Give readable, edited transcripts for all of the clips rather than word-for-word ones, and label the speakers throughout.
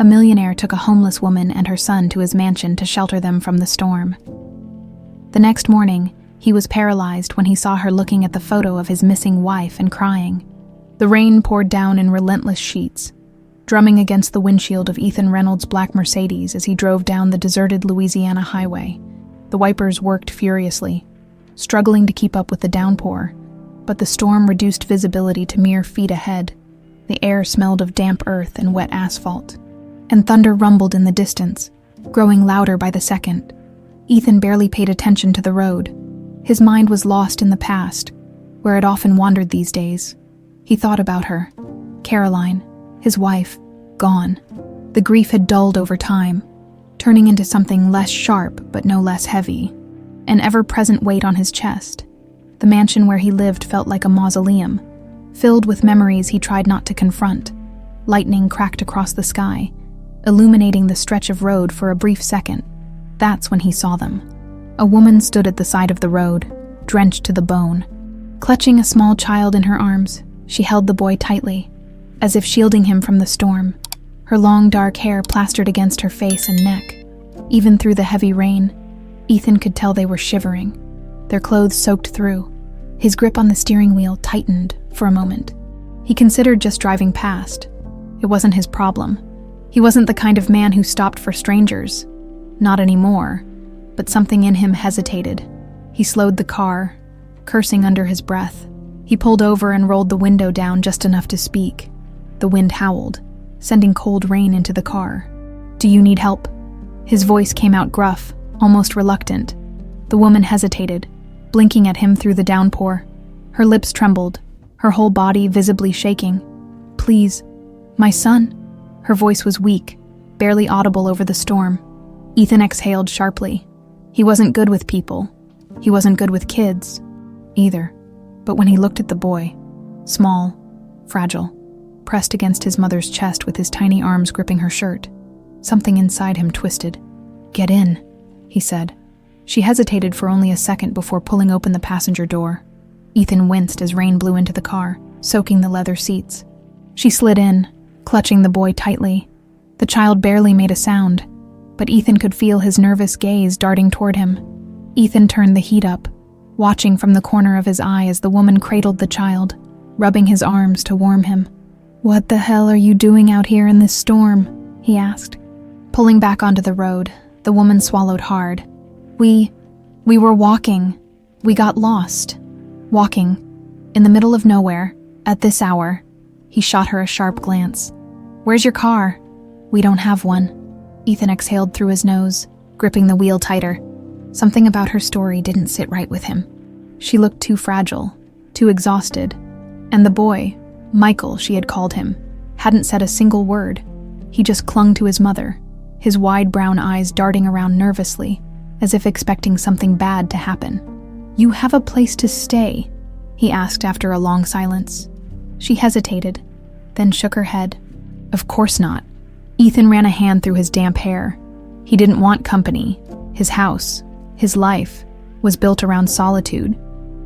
Speaker 1: A millionaire took a homeless woman and her son to his mansion to shelter them from the storm. The next morning, he was paralyzed when he saw her looking at the photo of his missing wife and crying. The rain poured down in relentless sheets, drumming against the windshield of Ethan Reynolds' black Mercedes as he drove down the deserted Louisiana highway. The wipers worked furiously, struggling to keep up with the downpour, but the storm reduced visibility to mere feet ahead. The air smelled of damp earth and wet asphalt, and thunder rumbled in the distance, growing louder by the second. Ethan barely paid attention to the road. His mind was lost in the past, where it often wandered these days. He thought about her, Caroline, his wife, gone. The grief had dulled over time, turning into something less sharp but no less heavy, an ever-present weight on his chest. The mansion where he lived felt like a mausoleum, filled with memories he tried not to confront. Lightning cracked across the sky, illuminating the stretch of road for a brief second. That's when he saw them. A woman stood at the side of the road, drenched to the bone. Clutching a small child in her arms, she held the boy tightly, as if shielding him from the storm. Her long dark hair plastered against her face and neck. Even through the heavy rain, Ethan could tell they were shivering, their clothes soaked through. His grip on the steering wheel tightened for a moment. He considered just driving past. It wasn't his problem. He wasn't the kind of man who stopped for strangers. Not anymore, but something in him hesitated. He slowed the car, cursing under his breath. He pulled over and rolled the window down just enough to speak. The wind howled, sending cold rain into the car. "Do you need help?" His voice came out gruff, almost reluctant. The woman hesitated, blinking at him through the downpour. Her lips trembled, her whole body visibly shaking. "Please, my son." Her voice was weak, barely audible over the storm. Ethan exhaled sharply. He wasn't good with people. He wasn't good with kids, either. But when he looked at the boy, small, fragile, pressed against his mother's chest with his tiny arms gripping her shirt, something inside him twisted. "Get in," he said. She hesitated for only a second before pulling open the passenger door. Ethan winced as rain blew into the car, soaking the leather seats. She slid in, clutching the boy tightly. The child barely made a sound, but Ethan could feel his nervous gaze darting toward him. Ethan turned the heat up, watching from the corner of his eye as the woman cradled the child, rubbing his arms to warm him. "What the hell are you doing out here in this storm?" he asked. Pulling back onto the road, the woman swallowed hard. We were walking. We got lost. Walking. In the middle of nowhere, at this hour." He shot her a sharp glance. "Where's your car?" "We don't have one." Ethan exhaled through his nose, gripping the wheel tighter. Something about her story didn't sit right with him. She looked too fragile, too exhausted. And the boy, Michael she had called him, hadn't said a single word. He just clung to his mother, his wide brown eyes darting around nervously, as if expecting something bad to happen. "You have a place to stay?" he asked after a long silence. She hesitated, then shook her head. "Of course not." Ethan ran a hand through his damp hair. He didn't want company. His house, his life, was built around solitude.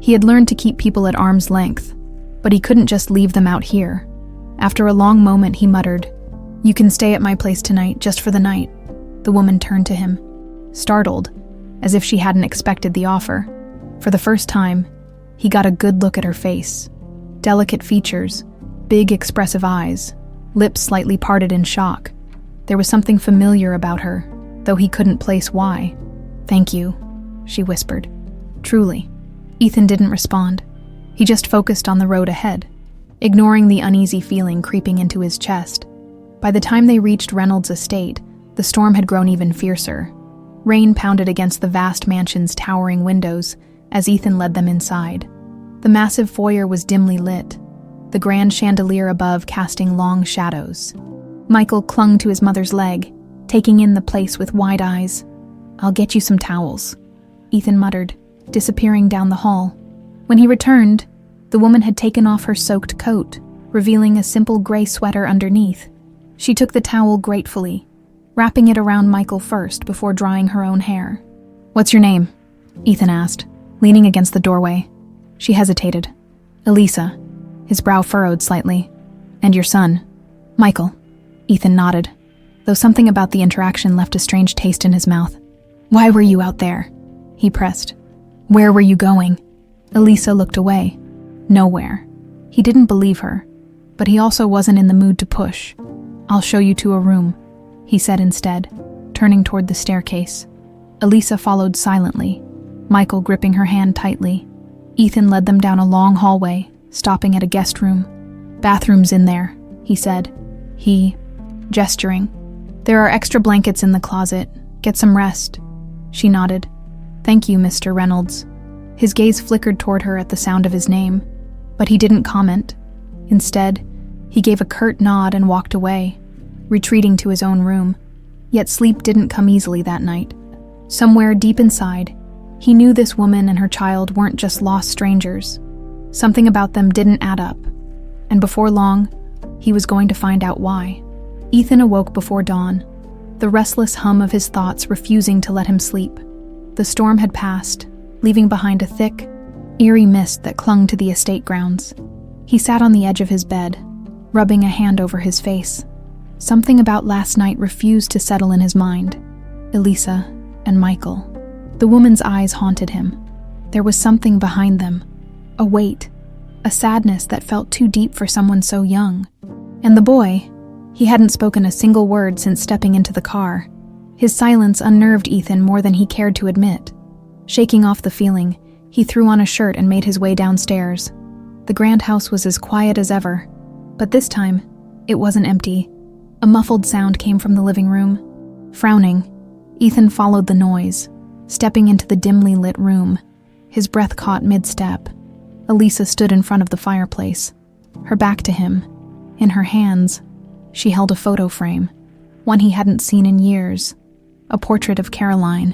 Speaker 1: He had learned to keep people at arm's length, but he couldn't just leave them out here. After a long moment, he muttered, "You can stay at my place tonight, just for the night." The woman turned to him, startled, as if she hadn't expected the offer. For the first time, he got a good look at her face. Delicate features, big expressive eyes, lips slightly parted in shock. There was something familiar about her, though he couldn't place why. "Thank you," she whispered. "Truly." Ethan didn't respond. He just focused on the road ahead, ignoring the uneasy feeling creeping into his chest. By the time they reached Reynolds' estate, the storm had grown even fiercer. Rain pounded against the vast mansion's towering windows as Ethan led them inside. The massive foyer was dimly lit, the grand chandelier above casting long shadows. Michael clung to his mother's leg, taking in the place with wide eyes. "I'll get you some towels," Ethan muttered, disappearing down the hall. When he returned, the woman had taken off her soaked coat, revealing a simple gray sweater underneath. She took the towel gratefully, wrapping it around Michael first before drying her own hair. "What's your name?" Ethan asked, leaning against the doorway. She hesitated. "Elisa." His brow furrowed slightly. "And your son?" "Michael." Ethan nodded. though something about the interaction left a strange taste in his mouth. "Why were you out there?" he pressed. "Where were you going?" Elisa looked away. Nowhere. He didn't believe her, but he also wasn't in the mood to push. "I'll show you to a room," he said instead, turning toward the staircase. Elisa followed silently, Michael gripping her hand tightly. Ethan led them down a long hallway, stopping at a guest room. "Bathroom's in there," he said. Gesturing. "There are extra blankets in the closet. Get some rest." She nodded. "Thank you, Mr. Reynolds." His gaze flickered toward her at the sound of his name, but he didn't comment. Instead, he gave a curt nod and walked away, retreating to his own room. Yet sleep didn't come easily that night. Somewhere deep inside, he knew this woman and her child weren't just lost strangers. Something about them didn't add up, and before long, he was going to find out why. Ethan awoke before dawn, the restless hum of his thoughts refusing to let him sleep. The storm had passed, leaving behind a thick, eerie mist that clung to the estate grounds. He sat on the edge of his bed, rubbing a hand over his face. Something about last night refused to settle in his mind. Elisa and Michael. The woman's eyes haunted him. There was something behind them, a weight, a sadness that felt too deep for someone so young. And the boy, he hadn't spoken a single word since stepping into the car. His silence unnerved Ethan more than he cared to admit. Shaking off the feeling, he threw on a shirt and made his way downstairs. The grand house was as quiet as ever, but this time, it wasn't empty. A muffled sound came from the living room. Frowning, Ethan followed the noise, stepping into the dimly lit room. His breath caught mid-step. Elisa stood in front of the fireplace, her back to him. In her hands, she held a photo frame, one he hadn't seen in years, a portrait of Caroline.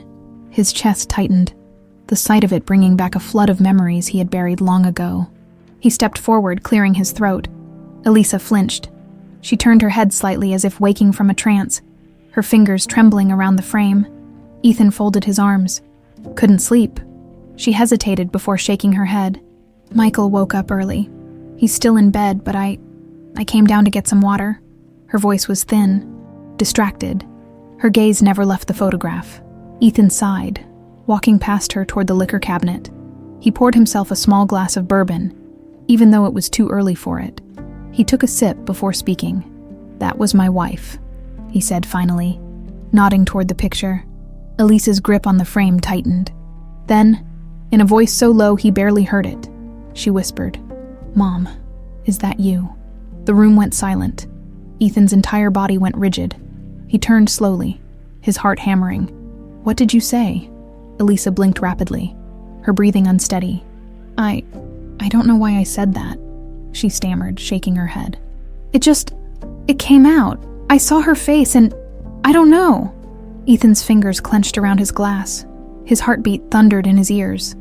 Speaker 1: His chest tightened, the sight of it bringing back a flood of memories he had buried long ago. He stepped forward, clearing his throat. Elisa flinched. She turned her head slightly as if waking from a trance, her fingers trembling around the frame. Ethan folded his arms. "Couldn't sleep." She hesitated before shaking her head. "Michael woke up early. He's still in bed, but I came down to get some water." Her voice was thin, distracted. Her gaze never left the photograph. Ethan sighed, walking past her toward the liquor cabinet. He poured himself a small glass of bourbon, even though it was too early for it. He took a sip before speaking. "That was my wife," he said finally, nodding toward the picture. Elisa's grip on the frame tightened. Then, in a voice so low he barely heard it, she whispered, "Mom, is that you?" The room went silent. Ethan's entire body went rigid. He turned slowly, his heart hammering. "What did you say?" Elisa blinked rapidly, her breathing unsteady. I don't know why I said that," she stammered, shaking her head. It came out. I saw her face and I don't know." Ethan's fingers clenched around his glass. His heartbeat thundered in his ears.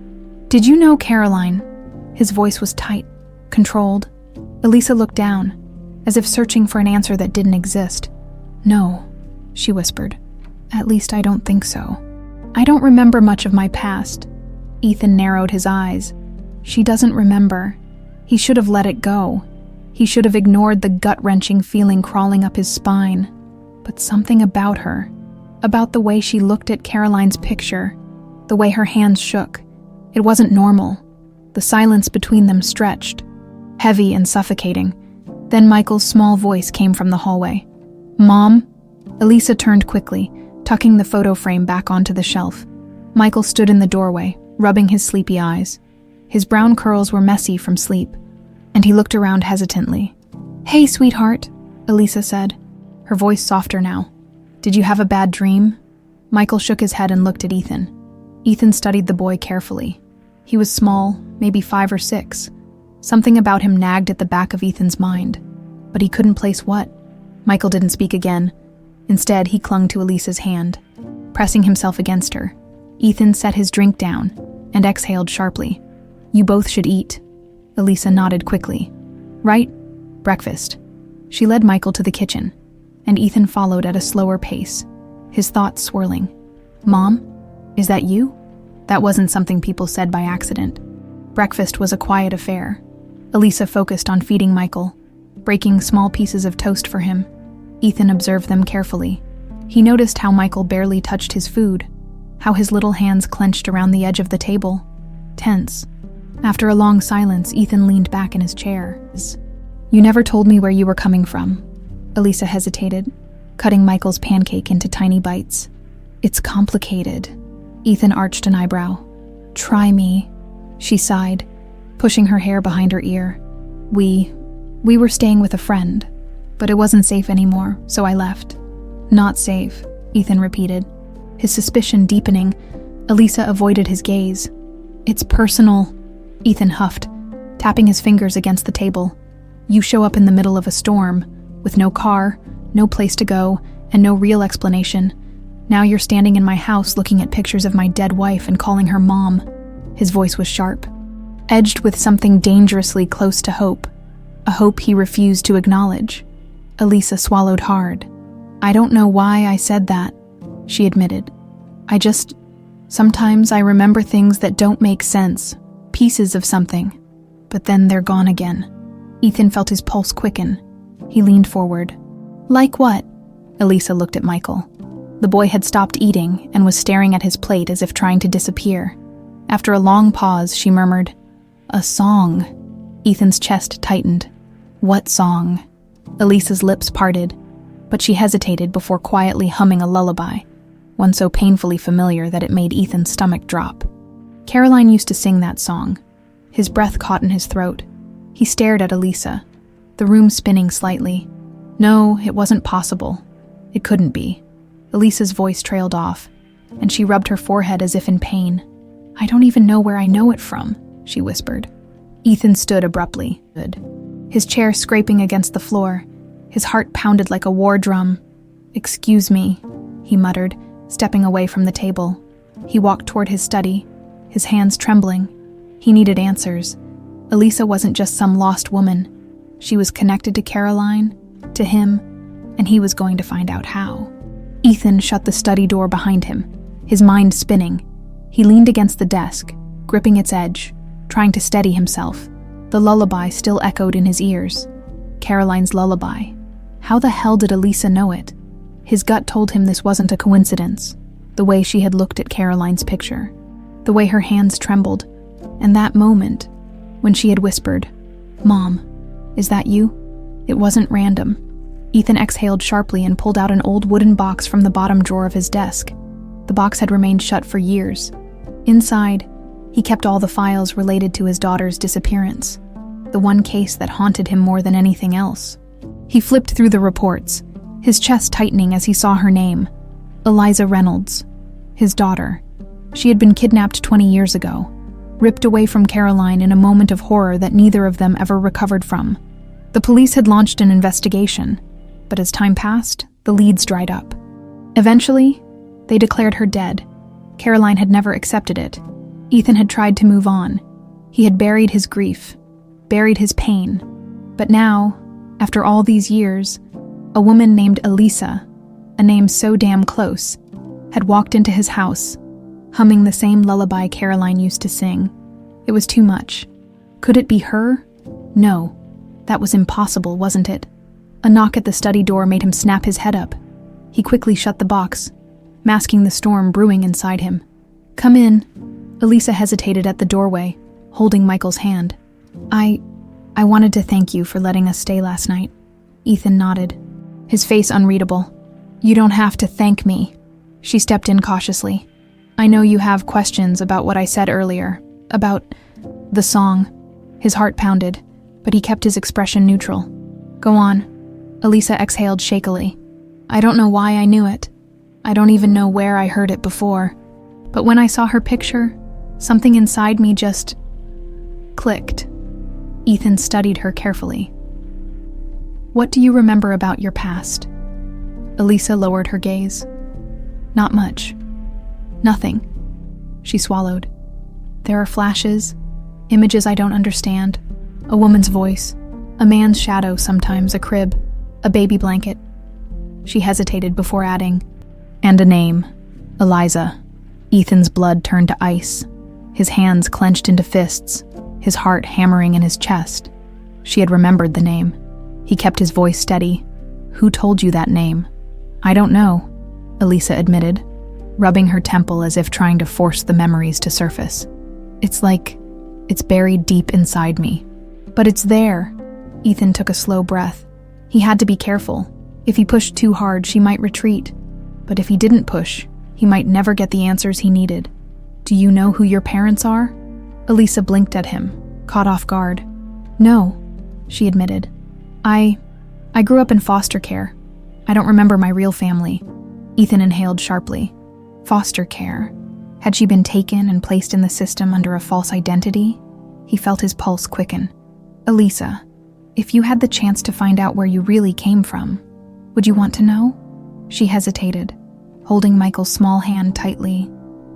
Speaker 1: "Did you know Caroline?" His voice was tight, controlled. Elisa looked down, as if searching for an answer that didn't exist. "No," she whispered. "At least I don't think so. I don't remember much of my past." Ethan narrowed his eyes. She doesn't remember. He should have let it go. He should have ignored the gut-wrenching feeling crawling up his spine. But something about her, about the way she looked at Caroline's picture, the way her hands shook, it wasn't normal. The silence between them stretched, heavy and suffocating. Then Michael's small voice came from the hallway. "Mom?" Elisa turned quickly, tucking the photo frame back onto the shelf. Michael stood in the doorway, rubbing his sleepy eyes. His brown curls were messy from sleep, and he looked around hesitantly. "Hey, sweetheart," Elisa said, her voice softer now. "Did you have a bad dream?" Michael shook his head and looked at Ethan. Ethan studied the boy carefully. He was small, maybe 5 or 6. Something about him nagged at the back of Ethan's mind, but he couldn't place what. Michael didn't speak again. Instead, he clung to Elisa's hand, pressing himself against her. Ethan set his drink down and exhaled sharply. "You both should eat." Elisa nodded quickly. "Right? Breakfast." She led Michael to the kitchen, and Ethan followed at a slower pace, his thoughts swirling. "Mom? Is that you?" That wasn't something people said by accident. Breakfast was a quiet affair. Elisa focused on feeding Michael, breaking small pieces of toast for him. Ethan observed them carefully. He noticed how Michael barely touched his food, how his little hands clenched around the edge of the table, tense. After a long silence, Ethan leaned back in his chair. "You never told me where you were coming from." Elisa hesitated, cutting Michael's pancake into tiny bites. "It's complicated." Ethan arched an eyebrow. "Try me," she sighed, pushing her hair behind her ear. We were staying with a friend, but it wasn't safe anymore, so I left." "Not safe," Ethan repeated, his suspicion deepening. Elisa avoided his gaze. "It's personal," Ethan huffed, tapping his fingers against the table. "You show up in the middle of a storm, with no car, no place to go, and no real explanation. Now you're standing in my house looking at pictures of my dead wife and calling her mom." His voice was sharp, edged with something dangerously close to hope, a hope he refused to acknowledge. Elisa swallowed hard. "I don't know why I said that," she admitted. Sometimes I remember things that don't make sense, pieces of something, but then they're gone again." Ethan felt his pulse quicken. He leaned forward. "Like what?" Elisa looked at Michael. The boy had stopped eating and was staring at his plate as if trying to disappear. After a long pause, she murmured, "A song." Ethan's chest tightened. "What song?" Elisa's lips parted, but she hesitated before quietly humming a lullaby, one so painfully familiar that it made Ethan's stomach drop. Caroline used to sing that song. His breath caught in his throat. He stared at Elisa, the room spinning slightly. No, it wasn't possible. It couldn't be. Elisa's voice trailed off, and she rubbed her forehead as if in pain. "I don't even know where I know it from," she whispered. Ethan stood abruptly, his chair scraping against the floor. His heart pounded like a war drum. "Excuse me," he muttered, stepping away from the table. He walked toward his study, his hands trembling. He needed answers. Elisa wasn't just some lost woman. She was connected to Caroline, to him, and he was going to find out how. Ethan shut the study door behind him, his mind spinning. He leaned against the desk, gripping its edge, trying to steady himself. The lullaby still echoed in his ears. Caroline's lullaby. How the hell did Elisa know it? His gut told him this wasn't a coincidence. The way she had looked at Caroline's picture, the way her hands trembled, and that moment when she had whispered, "Mom, is that you?" It wasn't random. Ethan exhaled sharply and pulled out an old wooden box from the bottom drawer of his desk. The box had remained shut for years. Inside, he kept all the files related to his daughter's disappearance, the one case that haunted him more than anything else. He flipped through the reports, his chest tightening as he saw her name, Ethan Reynolds, his daughter. She had been kidnapped 20 years ago, ripped away from Caroline in a moment of horror that neither of them ever recovered from. The police had launched an investigation, but as time passed, the leads dried up. Eventually, they declared her dead. Caroline had never accepted it. Ethan had tried to move on. He had buried his grief, buried his pain. But now, after all these years, a woman named Elisa, a name so damn close, had walked into his house, humming the same lullaby Caroline used to sing. It was too much. Could it be her? No. That was impossible, wasn't it? A knock at the study door made him snap his head up. He quickly shut the box, masking the storm brewing inside him. "Come in." Elisa hesitated at the doorway, holding Michael's hand. I wanted to thank you for letting us stay last night." Ethan nodded, his face unreadable. "You don't have to thank me." She stepped in cautiously. "I know you have questions about what I said earlier, about the song." His heart pounded, but he kept his expression neutral. "Go on." Elisa exhaled shakily. "I don't know why I knew it. I don't even know where I heard it before. But when I saw her picture, something inside me just clicked." Ethan studied her carefully. "What do you remember about your past?" Elisa lowered her gaze. "Not much. Nothing." She swallowed. "There are flashes, images I don't understand, a woman's voice, a man's shadow sometimes, a crib, a baby blanket." She hesitated before adding, "And a name, Eliza." Ethan's blood turned to ice, his hands clenched into fists, his heart hammering in his chest. She had remembered the name. He kept his voice steady. Who told you that name? I don't know, Elisa admitted, rubbing her temple as if trying to force the memories to surface. It's like it's buried deep inside me. But it's there. Ethan took a slow breath. He had to be careful. If he pushed too hard, she might retreat. But if he didn't push, he might never get the answers he needed. Do you know who your parents are? Elisa blinked at him, caught off guard. No, she admitted. I grew up in foster care. I don't remember my real family. Ethan inhaled sharply. Foster care. Had she been taken and placed in the system under a false identity? He felt his pulse quicken. Elisa, if you had the chance to find out where you really came from, would you want to know? She hesitated, holding Michael's small hand tightly.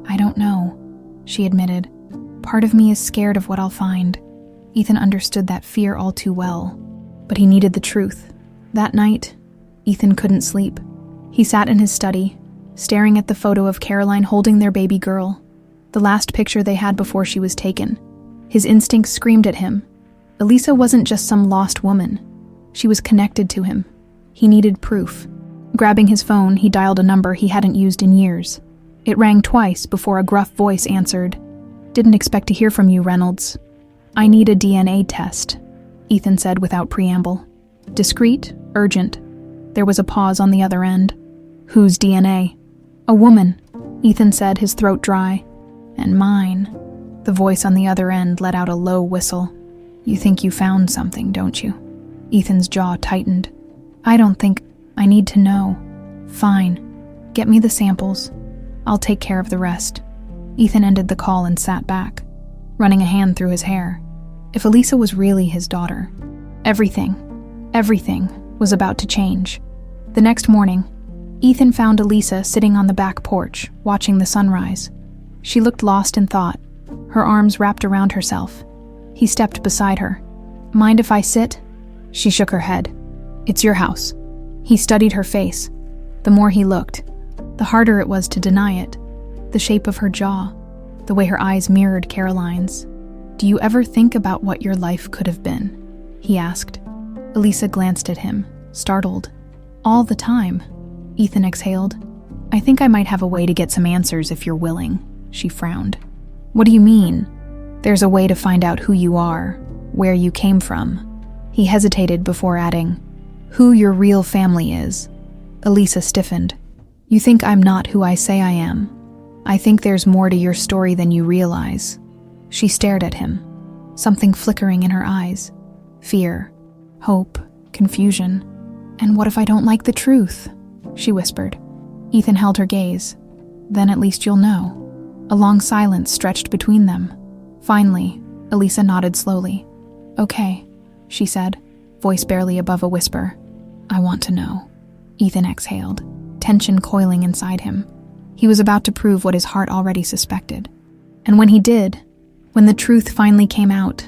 Speaker 1: I don't know, she admitted. Part of me is scared of what I'll find. Ethan understood that fear all too well, but he needed the truth. That night, Ethan couldn't sleep. He sat in his study, staring at the photo of Caroline holding their baby girl, the last picture they had before she was taken. His instincts screamed at him. Elisa wasn't just some lost woman. She was connected to him. He needed proof. Grabbing his phone, he dialed a number he hadn't used in years. It rang twice before a gruff voice answered. Didn't expect to hear from you, Reynolds. I need a DNA test, Ethan said without preamble. Discreet, urgent. There was a pause on the other end. Whose DNA? A woman, Ethan said, his throat dry. And mine. The voice on the other end let out a low whistle. You think you found something, don't you? Ethan's jaw tightened. I don't think I need to know. Fine. Get me the samples. I'll take care of the rest. Ethan ended the call and sat back, running a hand through his hair. If Elisa was really his daughter, everything was about to change. The next morning, Ethan found Elisa sitting on the back porch, watching the sunrise. She looked lost in thought, her arms wrapped around herself. He stepped beside her. Mind if I sit? She shook her head. It's your house. He studied her face. The more he looked, the harder it was to deny it. The shape of her jaw, the way her eyes mirrored Caroline's. Do you ever think about what your life could have been? He asked. Elisa glanced at him, startled. All the time, Ethan exhaled. I think I might have a way to get some answers if you're willing, she frowned. What do you mean? There's a way to find out who you are, where you came from. He hesitated before adding, who your real family is. Elisa stiffened. You think I'm not who I say I am. I think there's more to your story than you realize. She stared at him, something flickering in her eyes. Fear, hope, confusion. And what if I don't like the truth? She whispered. Ethan held her gaze. Then at least you'll know. A long silence stretched between them. Finally, Elisa nodded slowly. Okay, she said, voice barely above a whisper. I want to know. Ethan exhaled, tension coiling inside him. He was about to prove what his heart already suspected. And when he did, when the truth finally came out,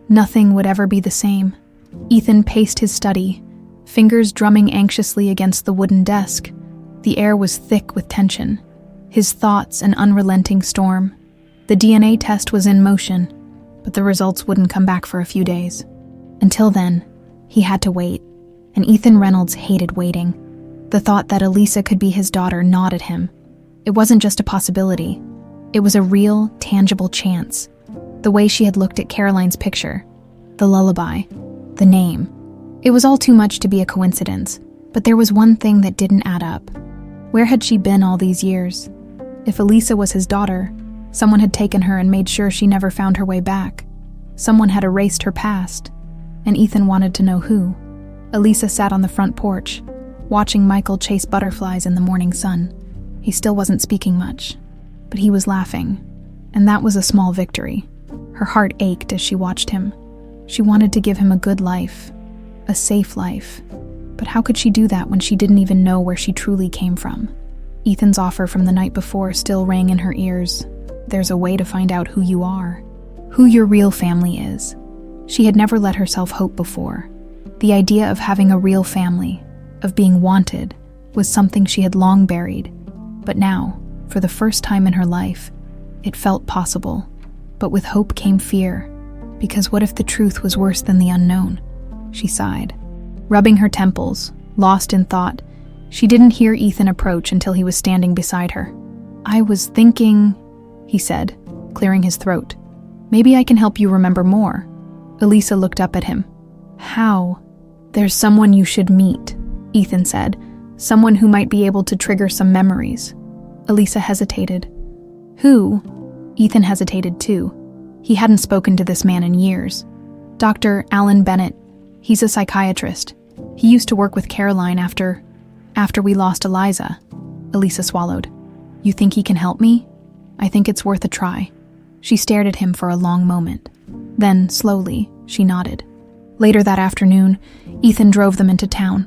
Speaker 1: nothing would ever be the same. Ethan paced his study, fingers drumming anxiously against the wooden desk. The air was thick with tension, his thoughts an unrelenting storm. The DNA test was in motion, but the results wouldn't come back for a few days. Until then, he had to wait, and Ethan Reynolds hated waiting. The thought that Elisa could be his daughter gnawed at him. It wasn't just a possibility. It was a real, tangible chance. The way she had looked at Caroline's picture, the lullaby, the name. It was all too much to be a coincidence, but there was one thing that didn't add up. Where had she been all these years? If Elisa was his daughter, someone had taken her and made sure she never found her way back. Someone had erased her past, and Ethan wanted to know who. Elisa sat on the front porch, watching Michael chase butterflies in the morning sun. He still wasn't speaking much, but he was laughing, and that was a small victory. Her heart ached as she watched him. She wanted to give him a good life, a safe life, but how could she do that when she didn't even know where she truly came from? Ethan's offer from the night before still rang in her ears. There's a way to find out who you are, who your real family is. She had never let herself hope before. The idea of having a real family, of being wanted, was something she had long buried. But now, for the first time in her life, it felt possible. But with hope came fear, because what if the truth was worse than the unknown? She sighed. Rubbing her temples, Lost in thought, she didn't hear Ethan approach until he was standing beside her. "I was thinking," he said, clearing his throat. "Maybe I can help you remember more." Elisa looked up at him. "How?" "There's someone you should meet," Ethan said. "Someone who might be able to trigger some memories." Elisa hesitated. "Who?" Ethan hesitated too. He hadn't spoken to this man in years. "Dr. Alan Bennett. He's a psychiatrist. He used to work with Caroline after we lost Eliza." Elisa swallowed. "You think he can help me?" "I think it's worth a try." She stared at him for a long moment. Then, slowly, she nodded. Later that afternoon, Ethan drove them into town.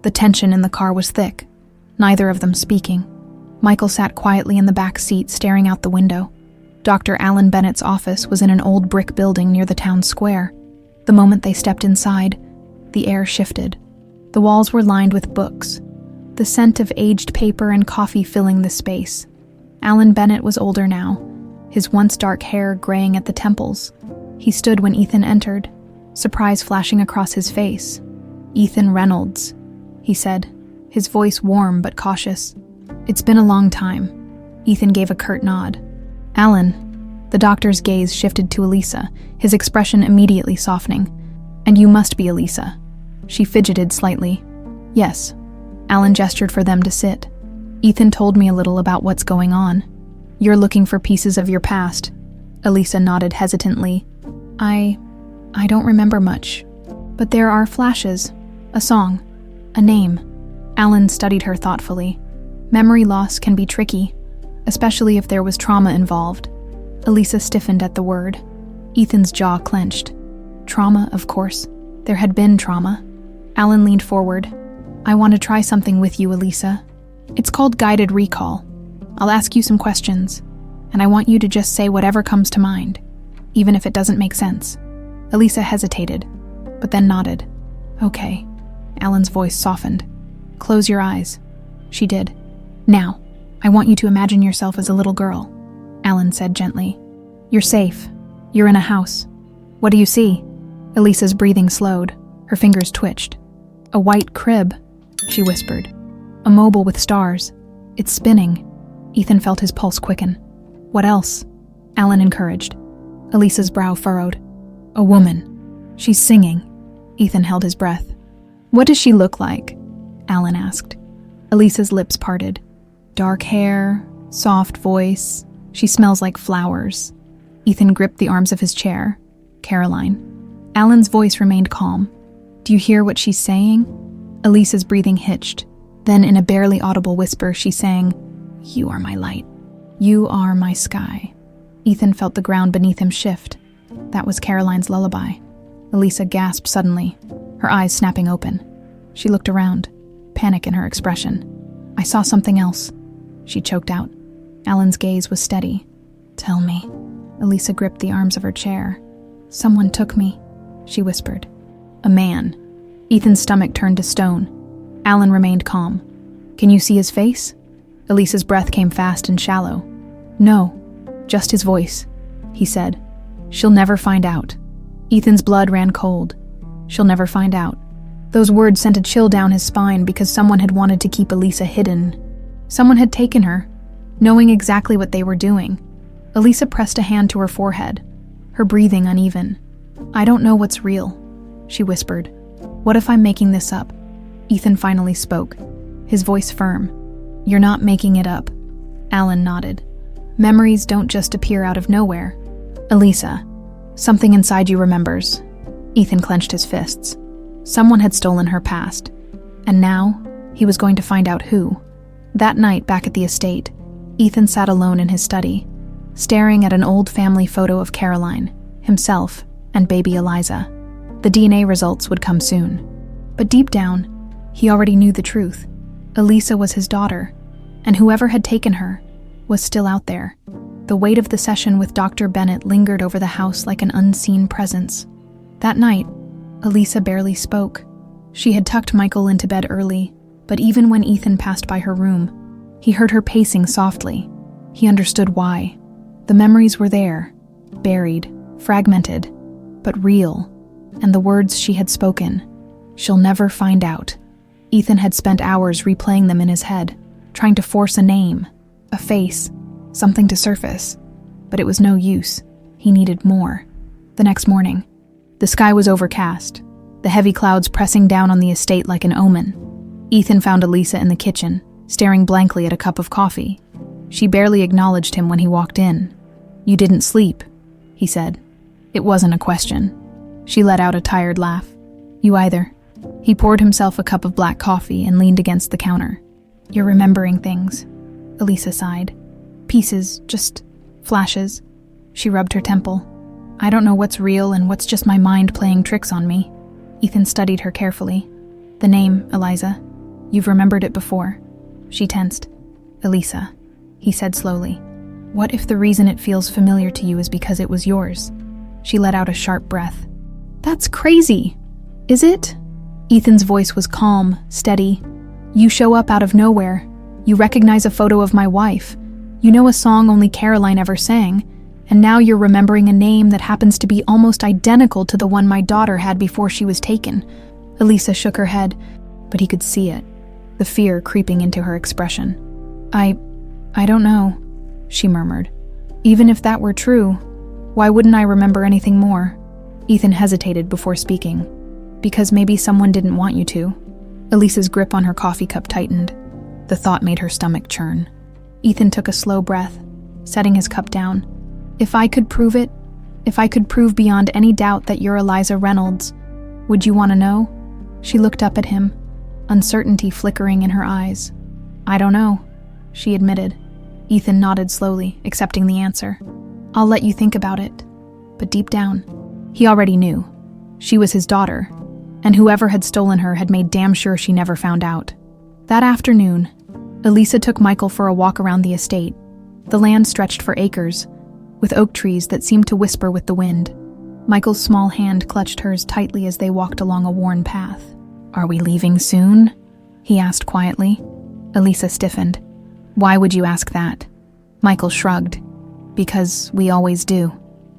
Speaker 1: The tension in the car was thick, neither of them speaking. Michael sat quietly in the back seat, staring out the window. Dr. Alan Bennett's office was in an old brick building near the town square. The moment they stepped inside, the air shifted. The walls were lined with books, the scent of aged paper and coffee filling the space. Alan Bennett was older now, his once dark hair graying at the temples. He stood when Ethan entered, surprise flashing across his face. "Ethan Reynolds," he said, his voice warm but cautious. "It's been a long time." Ethan gave a curt nod. "Alan." The doctor's gaze shifted to Elisa, his expression immediately softening. "And you must be Elisa." She fidgeted slightly. "Yes." Alan gestured for them to sit. "Ethan told me a little about what's going on. You're looking for pieces of your past." Elisa nodded hesitantly. I don't remember much. But there are flashes. A song. A name." Alan studied her thoughtfully. "Memory loss can be tricky, especially if there was trauma involved." Elisa stiffened at the word. Ethan's jaw clenched. Trauma, of course. There had been trauma. Alan leaned forward. "I want to try something with you, Elisa. It's called guided recall. I'll ask you some questions, and I want you to just say whatever comes to mind, even if it doesn't make sense." Elisa hesitated, but then nodded. "Okay." Alan's voice softened. "Close your eyes." She did. "Now, I want you to imagine yourself as a little girl," Alan said gently. "You're safe. You're in a house. What do you see?" Elisa's breathing slowed. Her fingers twitched. "A white crib," she whispered. "A mobile with stars. It's spinning." Ethan felt his pulse quicken. "What else?" Alan encouraged. Elisa's brow furrowed. "A woman. She's singing." Ethan held his breath. "What does she look like?" Alan asked. Elisa's lips parted. "Dark hair, soft voice. She smells like flowers." Ethan gripped the arms of his chair. "Caroline." Alan's voice remained calm. "Do you hear what she's saying?" Elisa's breathing hitched. Then in a barely audible whisper, she sang, "You are my light. You are my sky." Ethan felt the ground beneath him shift. That was Caroline's lullaby. Elisa gasped suddenly, her eyes snapping open. She looked around, panic in her expression. "I saw something else," she choked out. Alan's gaze was steady. "Tell me." Elisa gripped the arms of her chair. "Someone took me," she whispered. "A man." Ethan's stomach turned to stone. Alan remained calm. "Can you see his face?" Elisa's breath came fast and shallow. "No, just his voice," he said. "She'll never find out." Ethan's blood ran cold. "She'll never find out." Those words sent a chill down his spine because someone had wanted to keep Elisa hidden. Someone had taken her, knowing exactly what they were doing. Elisa pressed a hand to her forehead, her breathing uneven. "I don't know what's real," she whispered. "What if I'm making this up?" Ethan finally spoke, his voice firm. "You're not making it up." Alan nodded. "Memories don't just appear out of nowhere. Elisa, something inside you remembers." Ethan clenched his fists. Someone had stolen her past, and now he was going to find out who. That night back at the estate, Ethan sat alone in his study, staring at an old family photo of Caroline, himself, and baby Eliza. The DNA results would come soon. But deep down, he already knew the truth. Elisa was his daughter, and whoever had taken her was still out there. The weight of the session with Dr. Bennett lingered over the house like an unseen presence. That night, Elisa barely spoke. She had tucked Michael into bed early, but even when Ethan passed by her room, he heard her pacing softly. He understood why. The memories were there, buried, fragmented, but real, and the words she had spoken, "She'll never find out." Ethan had spent hours replaying them in his head, trying to force a name, a face, something to surface. But it was no use. He needed more. The next morning, the sky was overcast, the heavy clouds pressing down on the estate like an omen. Ethan found Elisa in the kitchen, staring blankly at a cup of coffee. She barely acknowledged him when he walked in. "You didn't sleep," he said. It wasn't a question. She let out a tired laugh. "You either." He poured himself a cup of black coffee and leaned against the counter. "You're remembering things," Elisa sighed. "Pieces, just flashes." She rubbed her temple. "I don't know what's real and what's just my mind playing tricks on me." Ethan studied her carefully. "The name, Eliza. You've remembered it before." She tensed. "Elisa," he said slowly. "What if the reason it feels familiar to you is because it was yours?" She let out a sharp breath. "That's crazy." "Is it?" Ethan's voice was calm, steady. "You show up out of nowhere. You recognize a photo of my wife. You know a song only Caroline ever sang. And now you're remembering a name that happens to be almost identical to the one my daughter had before she was taken." Elisa shook her head, but he could see it, the fear creeping into her expression. I don't know," she murmured. "Even if that were true, why wouldn't I remember anything more?" Ethan hesitated before speaking. "Because maybe someone didn't want you to." Elisa's grip on her coffee cup tightened. The thought made her stomach churn. Ethan took a slow breath, setting his cup down. "If I could prove it, if I could prove beyond any doubt that you're Eliza Reynolds, would you want to know?" She looked up at him, uncertainty flickering in her eyes. "I don't know," she admitted. Ethan nodded slowly, accepting the answer. "I'll let you think about it." But deep down, he already knew. She was his daughter, and whoever had stolen her had made damn sure she never found out. That afternoon, Elisa took Michael for a walk around the estate. The land stretched for acres, with oak trees that seemed to whisper with the wind. Michael's small hand clutched hers tightly as they walked along a worn path. "Are we leaving soon?" he asked quietly. Elisa stiffened. "Why would you ask that?" Michael shrugged. "Because we always do."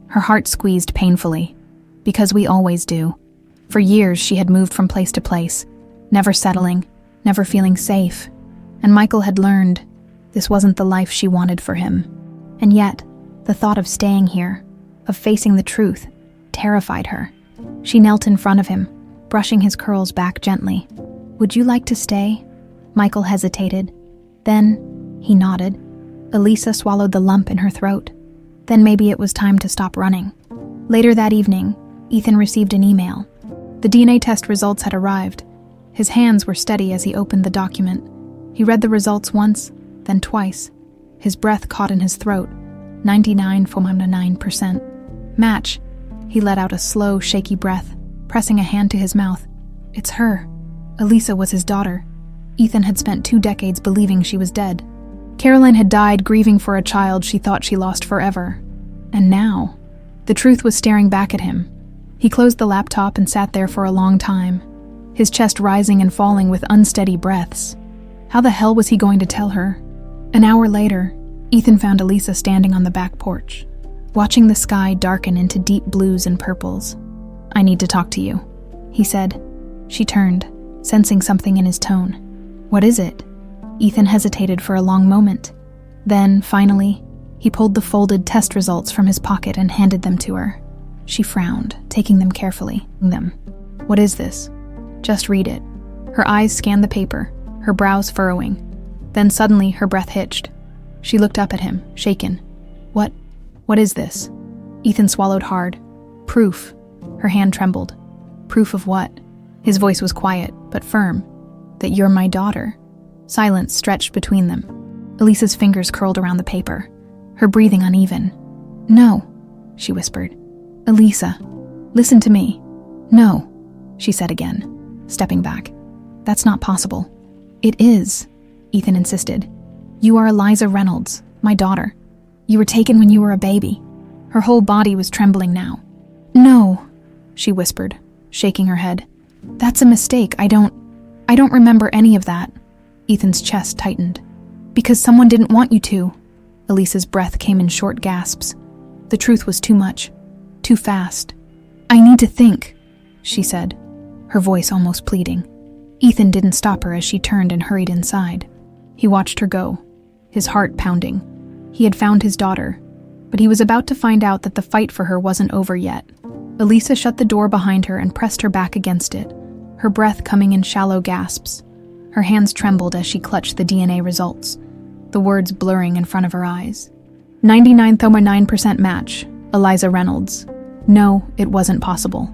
Speaker 1: Her heart squeezed painfully. Because we always do. For years she had moved from place to place, never settling, never feeling safe. And Michael had learned this wasn't the life she wanted for him. And yet, the thought of staying here, of facing the truth, terrified her. She knelt in front of him, brushing his curls back gently. "Would you like to stay?" Michael hesitated. Then, he nodded. Elisa swallowed the lump in her throat. Then maybe it was time to stop running. Later that evening, Ethan received an email. The DNA test results had arrived. His hands were steady as he opened the document. He read the results once, then twice. His breath caught in his throat. 99.9%. Match. He let out a slow, shaky breath, pressing a hand to his mouth. It's her. Elisa was his daughter. Ethan had spent 2 decades believing she was dead. Caroline had died grieving for a child she thought she lost forever. And now, the truth was staring back at him. He closed the laptop and sat there for a long time, his chest rising and falling with unsteady breaths. How the hell was he going to tell her? An hour later, Ethan found Elisa standing on the back porch, watching the sky darken into deep blues and purples. "I need to talk to you," he said. She turned, sensing something in his tone. "What is it?" Ethan hesitated for a long moment. Then, finally, he pulled the folded test results from his pocket and handed them to her. She frowned, taking them carefully. "What is this?" "Just read it." Her eyes scanned the paper, her brows furrowing. Then suddenly her breath hitched. She looked up at him, shaken. What is this?" Ethan swallowed hard. "Proof." Her hand trembled. "Proof of what?" His voice was quiet, but firm. "That you're my daughter." Silence stretched between them. Elisa's fingers curled around the paper, her breathing uneven. "No," she whispered. "Elisa, listen to me." "No," she said again, stepping back. "That's not possible." "It is," Ethan insisted. "You are Eliza Reynolds, my daughter. You were taken when you were a baby." Her whole body was trembling now. "No," she whispered, shaking her head. "That's a mistake. I don't remember any of that." Ethan's chest tightened. "Because someone didn't want you to." Elisa's breath came in short gasps. The truth was too much, too fast. "I need to think," she said, her voice almost pleading. Ethan didn't stop her as she turned and hurried inside. He watched her go, his heart pounding. He had found his daughter, but he was about to find out that the fight for her wasn't over yet. Elisa shut the door behind her and pressed her back against it, her breath coming in shallow gasps. Her hands trembled as she clutched the DNA results, the words blurring in front of her eyes. 99.9% match, Ethan Reynolds. No, it wasn't possible.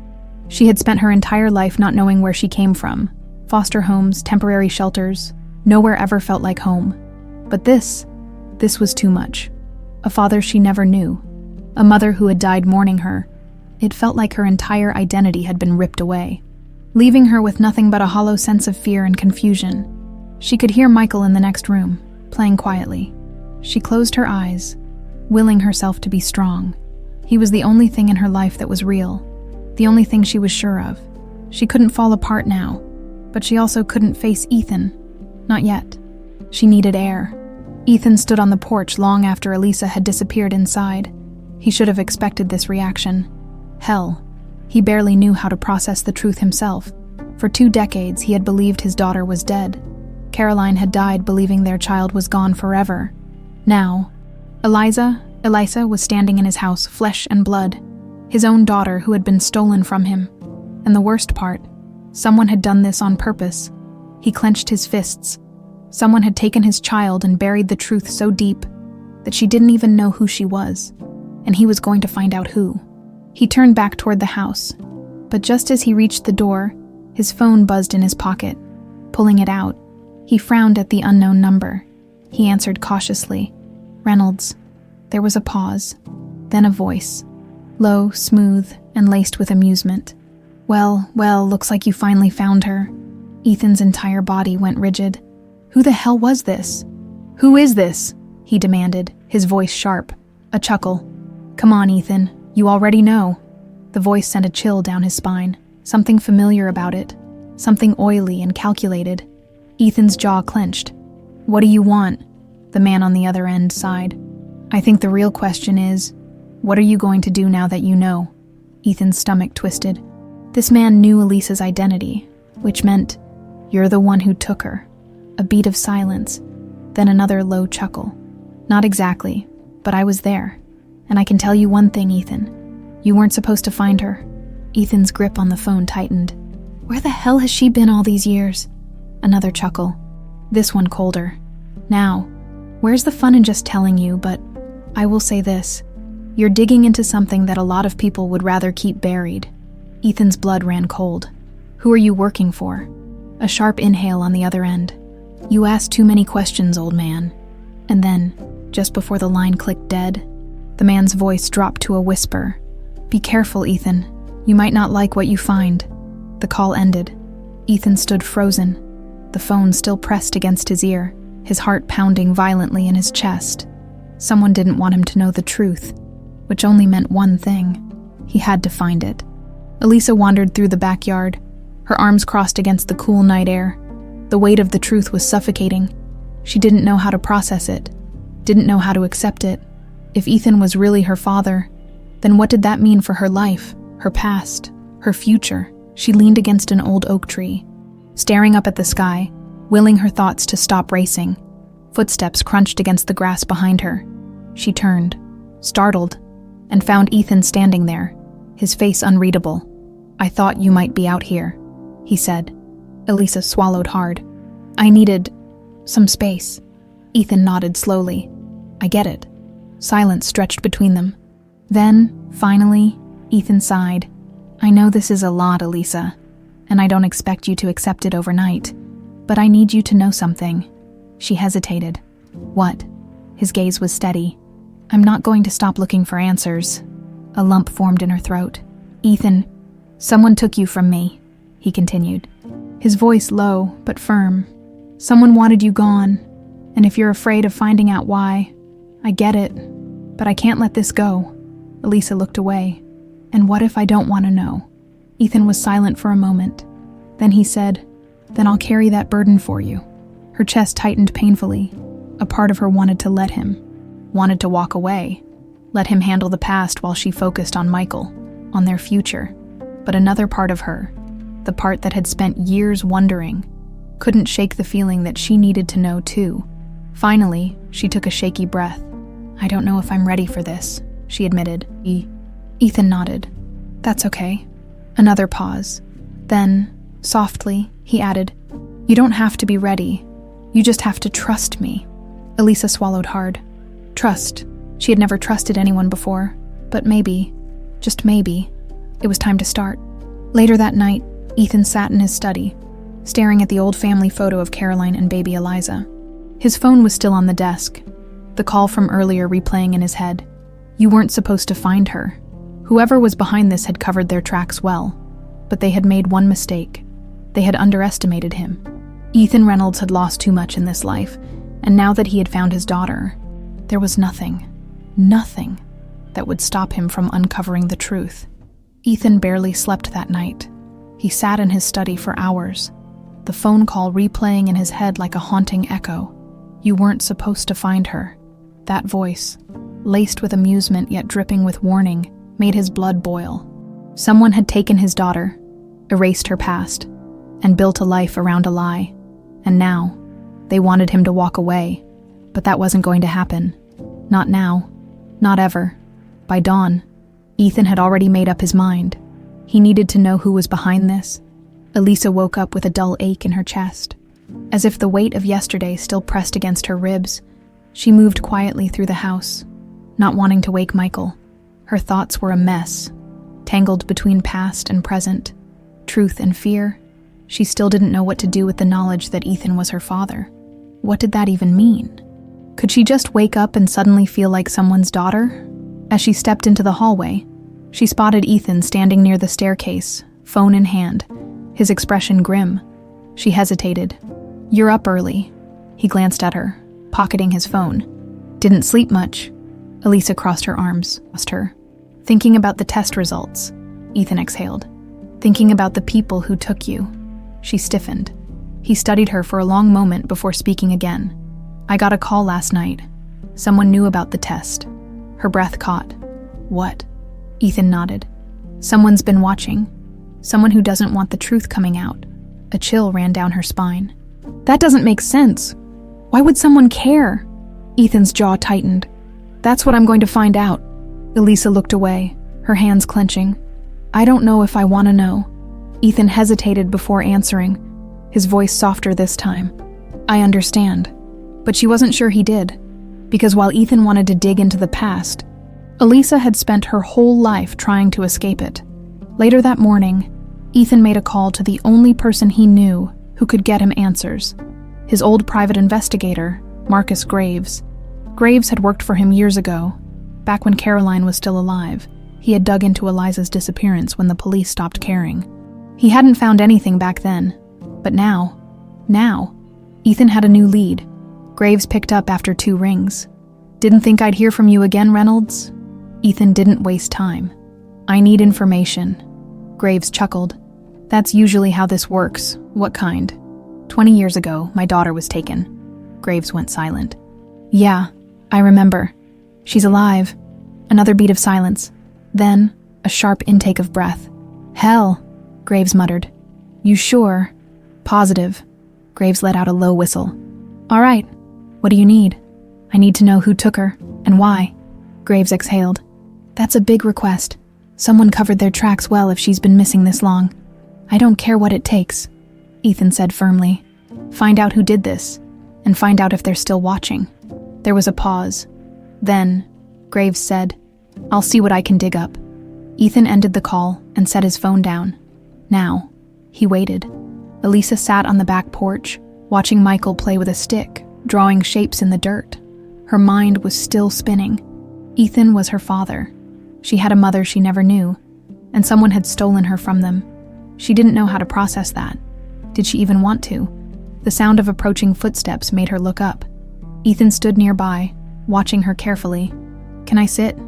Speaker 1: She had spent her entire life not knowing where she came from. Foster homes, temporary shelters, nowhere ever felt like home. But this was too much. A father she never knew, a mother who had died mourning her. It felt like her entire identity had been ripped away, leaving her with nothing but a hollow sense of fear and confusion. She could hear Michael in the next room, playing quietly. She closed her eyes, willing herself to be strong. He was the only thing in her life that was real, the only thing she was sure of. She couldn't fall apart now, but she also couldn't face Ethan. Not yet. She needed air. Ethan stood on the porch long after Elisa had disappeared inside. He should have expected this reaction. Hell, he barely knew how to process the truth himself. For 2 decades, he had believed his daughter was dead. Caroline had died believing their child was gone forever. Now, Elisa was standing in his house, flesh and blood. His own daughter who had been stolen from him. And the worst part, someone had done this on purpose. He clenched his fists. Someone had taken his child and buried the truth so deep that she didn't even know who she was, and he was going to find out who. He turned back toward the house, but just as he reached the door, his phone buzzed in his pocket. Pulling it out, he frowned at the unknown number. He answered cautiously. Reynolds. There was a pause, then a voice, low, smooth, and laced with amusement. Well, looks like you finally found her. Ethan's entire body went rigid. Who the hell was this? Who is this? He demanded, his voice sharp. A chuckle. Come on, Ethan, you already know. The voice sent a chill down his spine, something familiar about it, something oily and calculated. Ethan's jaw clenched. What do you want? The man on the other end sighed. I think the real question is, what are you going to do now that you know? Ethan's stomach twisted. This man knew Elisa's identity, which meant, you're the one who took her. A beat of silence, then another low chuckle. Not exactly, but I was there. And I can tell you one thing, Ethan. You weren't supposed to find her. Ethan's grip on the phone tightened. Where the hell has she been all these years? Another chuckle. This one colder. Now, where's the fun in just telling you, but I will say this. You're digging into something that a lot of people would rather keep buried. Ethan's blood ran cold. Who are you working for? A sharp inhale on the other end. You asked too many questions, old man. And then, just before the line clicked dead, the man's voice dropped to a whisper. Be careful, Ethan. You might not like what you find. The call ended. Ethan stood frozen, the phone still pressed against his ear, his heart pounding violently in his chest. Someone didn't want him to know the truth, which only meant one thing. He had to find it. Elisa wandered through the backyard, her arms crossed against the cool night air. The weight of the truth was suffocating. She didn't know how to process it, didn't know how to accept it. If Ethan was really her father, then what did that mean for her life, her past, her future? She leaned against an old oak tree, staring up at the sky, willing her thoughts to stop racing. Footsteps crunched against the grass behind her. She turned, startled, and found Ethan standing there, his face unreadable. I thought you might be out here, he said. Elisa swallowed hard. I needed some space. Ethan nodded slowly. I get it. Silence stretched between them. Then, finally, Ethan sighed. I know this is a lot, Elisa, and I don't expect you to accept it overnight, but I need you to know something. She hesitated. What? His gaze was steady. I'm not going to stop looking for answers. A lump formed in her throat. Ethan, someone took you from me, he continued. His voice low, but firm. Someone wanted you gone, and if you're afraid of finding out why, I get it, but I can't let this go. Elisa looked away. And what if I don't want to know? Ethan was silent for a moment. Then he said, Then I'll carry that burden for you. Her chest tightened painfully. A part of her wanted to let him, wanted to walk away, let him handle the past while she focused on Michael, on their future. But another part of her, the part that had spent years wondering, couldn't shake the feeling that she needed to know too. Finally, she took a shaky breath. "I don't know if I'm ready for this," she admitted. Ethan nodded. "That's okay." Another pause. Then, softly, he added, "You don't have to be ready. You just have to trust me." Elisa swallowed hard. Trust. She had never trusted anyone before, but maybe, just maybe, it was time to start. Later that night, Ethan sat in his study, staring at the old family photo of Caroline and baby Eliza. His phone was still on the desk, the call from earlier replaying in his head. You weren't supposed to find her. Whoever was behind this had covered their tracks well, but they had made one mistake. They had underestimated him. Ethan Reynolds had lost too much in this life, and now that he had found his daughter, there was nothing that would stop him from uncovering the truth. Ethan barely slept that night. He sat in his study for hours, the phone call replaying in his head like a haunting echo. You weren't supposed to find her. That voice, laced with amusement yet dripping with warning, made his blood boil. Someone had taken his daughter, erased her past, and built a life around a lie. And now, they wanted him to walk away, but that wasn't going to happen. Not now. Not ever. By dawn, Ethan had already made up his mind. He needed to know who was behind this. Elisa woke up with a dull ache in her chest. As if the weight of yesterday still pressed against her ribs, she moved quietly through the house, not wanting to wake Michael. Her thoughts were a mess, tangled between past and present, truth and fear. She still didn't know what to do with the knowledge that Ethan was her father. What did that even mean? Could she just wake up and suddenly feel like someone's daughter? As she stepped into the hallway, she spotted Ethan standing near the staircase, phone in hand, his expression grim. She hesitated. "You're up early." He glanced at her, pocketing his phone. "Didn't sleep much." Elisa crossed her arms, asked her. "Thinking about the test results," Ethan exhaled. "Thinking about the people who took you." She stiffened. He studied her for a long moment before speaking again. "I got a call last night. Someone knew about the test." Her breath caught. "What?" Ethan nodded. "Someone's been watching. Someone who doesn't want the truth coming out." A chill ran down her spine. "That doesn't make sense. Why would someone care?" Ethan's jaw tightened. "That's what I'm going to find out." Elisa looked away, her hands clenching. "I don't know if I want to know." Ethan hesitated before answering, his voice softer this time. "I understand." But she wasn't sure he did, because while Ethan wanted to dig into the past, Elisa had spent her whole life trying to escape it. Later that morning, Ethan made a call to the only person he knew who could get him answers. His old private investigator, Marcus Graves. Graves had worked for him years ago. Back when Caroline was still alive, he had dug into Eliza's disappearance when the police stopped caring. He hadn't found anything back then, but now, Ethan had a new lead. Graves picked up after 2 rings. "Didn't think I'd hear from you again, Reynolds?" Ethan didn't waste time. "I need information." Graves chuckled. "That's usually how this works." "What kind?" 20 years ago, my daughter was taken." Graves went silent. "Yeah, I remember. She's alive." Another beat of silence. Then, a sharp intake of breath. "Hell," Graves muttered. "You sure?" "Positive." Graves let out a low whistle. "All right. What do you need?" "I need to know who took her, and why." Graves exhaled. "That's a big request. Someone covered their tracks well if she's been missing this long." "I don't care what it takes," Ethan said firmly. "Find out who did this, and find out if they're still watching." There was a pause. Then, Graves said, "I'll see what I can dig up." Ethan ended the call and set his phone down. Now, he waited. Elisa sat on the back porch, watching Michael play with a stick, drawing shapes in the dirt. Her mind was still spinning. Ethan was her father. She had a mother she never knew, and someone had stolen her from them. She didn't know how to process that. Did she even want to? The sound of approaching footsteps made her look up. Ethan stood nearby, watching her carefully. "Can I sit?"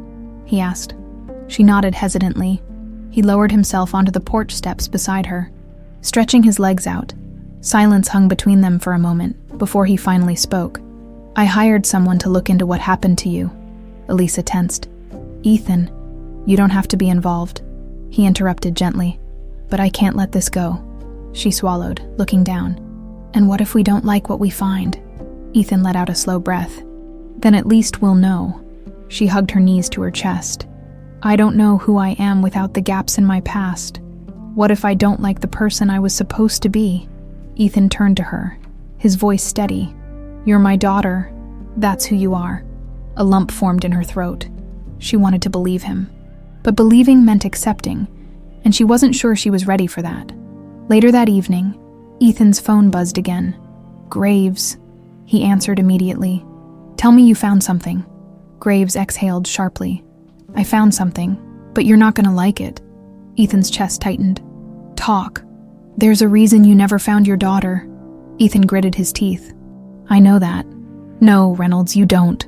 Speaker 1: he asked. She nodded hesitantly. He lowered himself onto the porch steps beside her, stretching his legs out. Silence hung between them for a moment before he finally spoke. "I hired someone to look into what happened to you." Elisa tensed. "Ethan, you don't have to be involved," he interrupted gently. "But I can't let this go." She swallowed, looking down. And what if we don't like what we find? Ethan let out a slow breath. Then at least we'll know. She hugged her knees to her chest. I don't know who I am without the gaps in my past. What if I don't like the person I was supposed to be? Ethan turned to her, his voice steady. You're my daughter. That's who you are. A lump formed in her throat. She wanted to believe him. But believing meant accepting, and she wasn't sure she was ready for that. Later that evening, Ethan's phone buzzed again. Graves. He answered immediately. Tell me you found something. Graves exhaled sharply. I found something, but you're not gonna like it. Ethan's chest tightened. Talk. There's a reason you never found your daughter. Ethan gritted his teeth. I know that. No, Reynolds, you don't.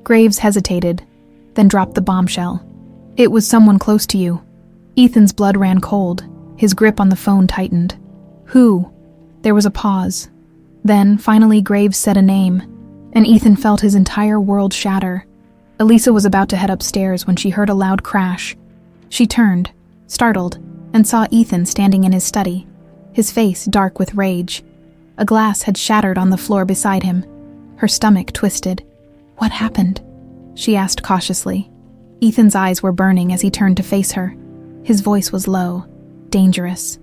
Speaker 1: Graves hesitated, then dropped the bombshell. It was someone close to you. Ethan's blood ran cold. His grip on the phone tightened. Who? There was a pause. Then, finally, Graves said a name, and Ethan felt his entire world shatter. Elisa was about to head upstairs when she heard a loud crash. She turned, startled, and saw Ethan standing in his study, his face dark with rage. A glass had shattered on the floor beside him. Her stomach twisted. What happened? She asked cautiously. Ethan's eyes were burning as he turned to face her. His voice was low, dangerous.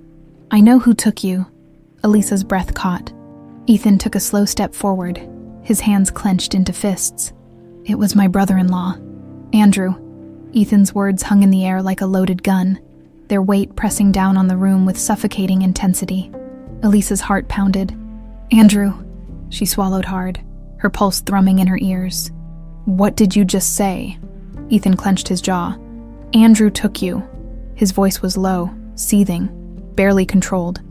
Speaker 1: I know who took you. Elisa's breath caught. Ethan took a slow step forward, his hands clenched into fists. It was my brother-in-law, Andrew. Ethan's words hung in the air like a loaded gun, their weight pressing down on the room with suffocating intensity. Elisa's heart pounded. Andrew. She swallowed hard, her pulse thrumming in her ears. What did you just say? Ethan clenched his jaw. Andrew took you. His voice was low, seething, barely controlled.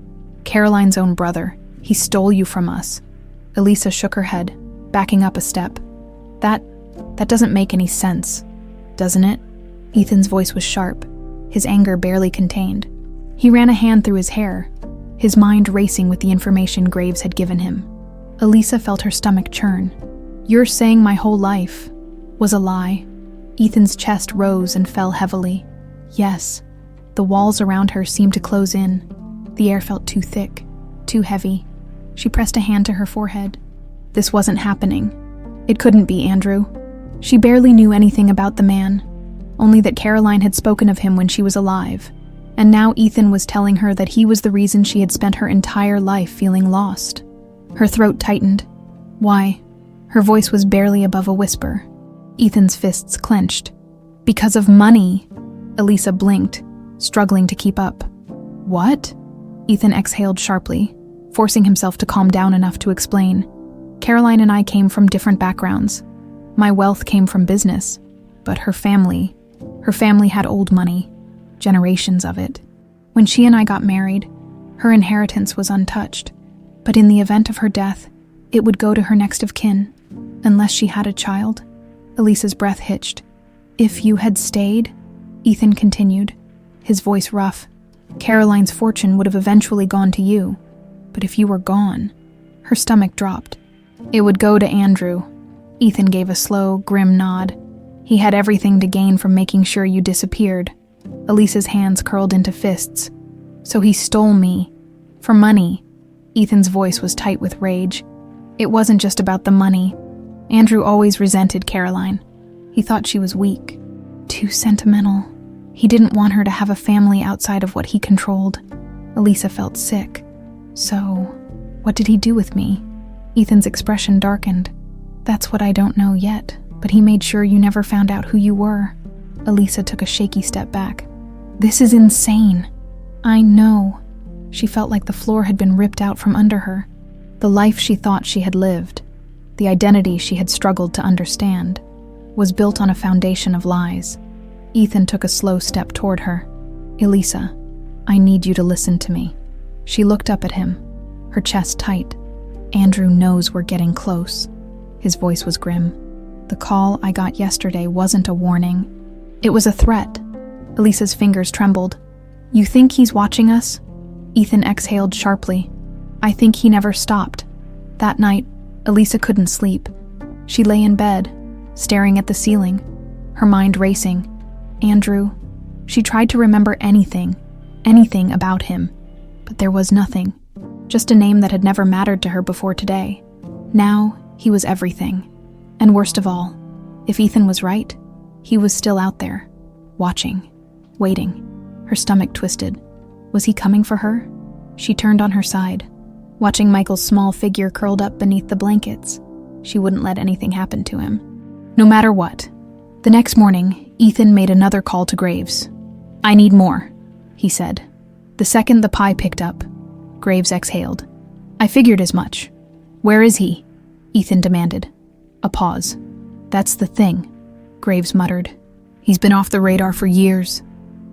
Speaker 1: Caroline's own brother. He stole you from us. Elisa shook her head, backing up a step. That doesn't make any sense, doesn't it? Ethan's voice was sharp, his anger barely contained. He ran a hand through his hair, his mind racing with the information Graves had given him. Elisa felt her stomach churn. You're saying my whole life was a lie? Ethan's chest rose and fell heavily. Yes. The walls around her seemed to close in. The air felt too thick, too heavy. She pressed a hand to her forehead. This wasn't happening. It couldn't be Andrew. She barely knew anything about the man, only that Caroline had spoken of him when she was alive, and now Ethan was telling her that he was the reason she had spent her entire life feeling lost. Her throat tightened. Why? Her voice was barely above a whisper. Ethan's fists clenched. Because of money. Elisa blinked, struggling to keep up. What? Ethan exhaled sharply, forcing himself to calm down enough to explain. Caroline and I came from different backgrounds. My wealth came from business, but her family had old money, generations of it. When she and I got married, her inheritance was untouched, but in the event of her death, it would go to her next of kin, unless she had a child. Elisa's breath hitched. If you had stayed, Ethan continued, his voice rough, Caroline's fortune would have eventually gone to you, but if you were gone, her stomach dropped. It would go to Andrew. Ethan gave a slow, grim nod. He had everything to gain from making sure you disappeared. Elisa's hands curled into fists. So he stole me. For money. Ethan's voice was tight with rage. It wasn't just about the money. Andrew always resented Caroline. He thought she was weak. Too sentimental. He didn't want her to have a family outside of what he controlled. Elisa felt sick. So, what did he do with me? Ethan's expression darkened. That's what I don't know yet, but he made sure you never found out who you were. Elisa took a shaky step back. This is insane. I know. She felt like the floor had been ripped out from under her. The life she thought she had lived, the identity she had struggled to understand, was built on a foundation of lies. Ethan took a slow step toward her. Elisa, I need you to listen to me. She looked up at him, her chest tight. Andrew knows we're getting close. His voice was grim. The call I got yesterday wasn't a warning. It was a threat. Elisa's fingers trembled. You think he's watching us? Ethan exhaled sharply. I think he never stopped. That night, Elisa couldn't sleep. She lay in bed, staring at the ceiling, her mind racing. Andrew. She tried to remember anything about him, but there was nothing. just a name that had never mattered to her before today. Now, he was everything. And worst of all, if Ethan was right, he was still out there, watching, waiting. Her stomach twisted. Was he coming for her? She turned on her side, watching Michael's small figure curled up beneath the blankets. She wouldn't let anything happen to him, no matter what. The next morning, Ethan made another call to Graves. "I need more," he said. The second the pie picked up, Graves exhaled. "I figured as much. Where is he?" Ethan demanded. A pause. "That's the thing," Graves muttered. "He's been off the radar for years."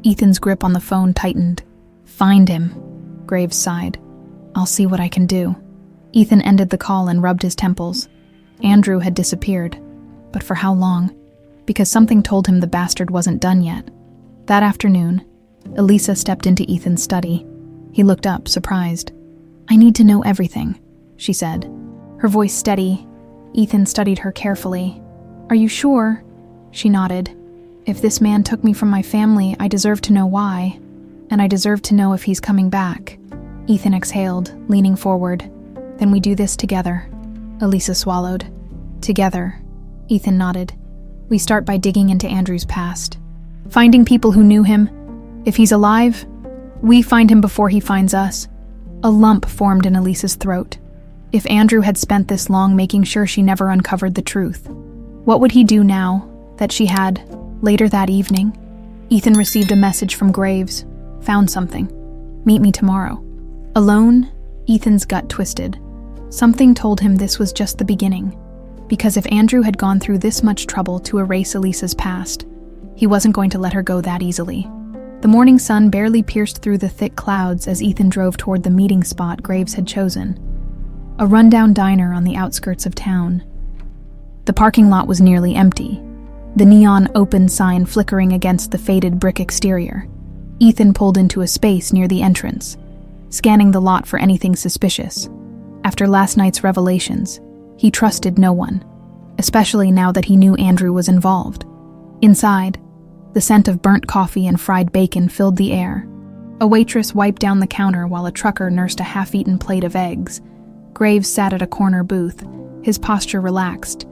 Speaker 1: Ethan's grip on the phone tightened. "Find him," Graves sighed. "I'll see what I can do." Ethan ended the call and rubbed his temples. Andrew had disappeared. But for how long? Because something told him the bastard wasn't done yet. That afternoon, Elisa stepped into Ethan's study. He looked up, surprised. "I need to know everything," she said, her voice steady. Ethan studied her carefully. "Are you sure?" She nodded. "If this man took me from my family, I deserve to know why. And I deserve to know if he's coming back." Ethan exhaled, leaning forward. "Then we do this together." Elisa swallowed. "Together." Ethan nodded. "We start by digging into Andrew's past. Finding people who knew him. If he's alive, we find him before he finds us." A lump formed in Elisa's throat. If Andrew had spent this long making sure she never uncovered the truth, what would he do now that she had? Later that evening, Ethan received a message from Graves. "Found something. Meet me tomorrow." Alone, Ethan's gut twisted. Something told him this was just the beginning. Because if Andrew had gone through this much trouble to erase Elisa's past, he wasn't going to let her go that easily. The morning sun barely pierced through the thick clouds as Ethan drove toward the meeting spot Graves had chosen. A rundown diner on the outskirts of town. The parking lot was nearly empty, the neon open sign flickering against the faded brick exterior. Ethan pulled into a space near the entrance, scanning the lot for anything suspicious. After last night's revelations, he trusted no one, especially now that he knew Andrew was involved. Inside, the scent of burnt coffee and fried bacon filled the air. A waitress wiped down the counter while a trucker nursed a half-eaten plate of eggs. Graves sat at a corner booth, his posture relaxed,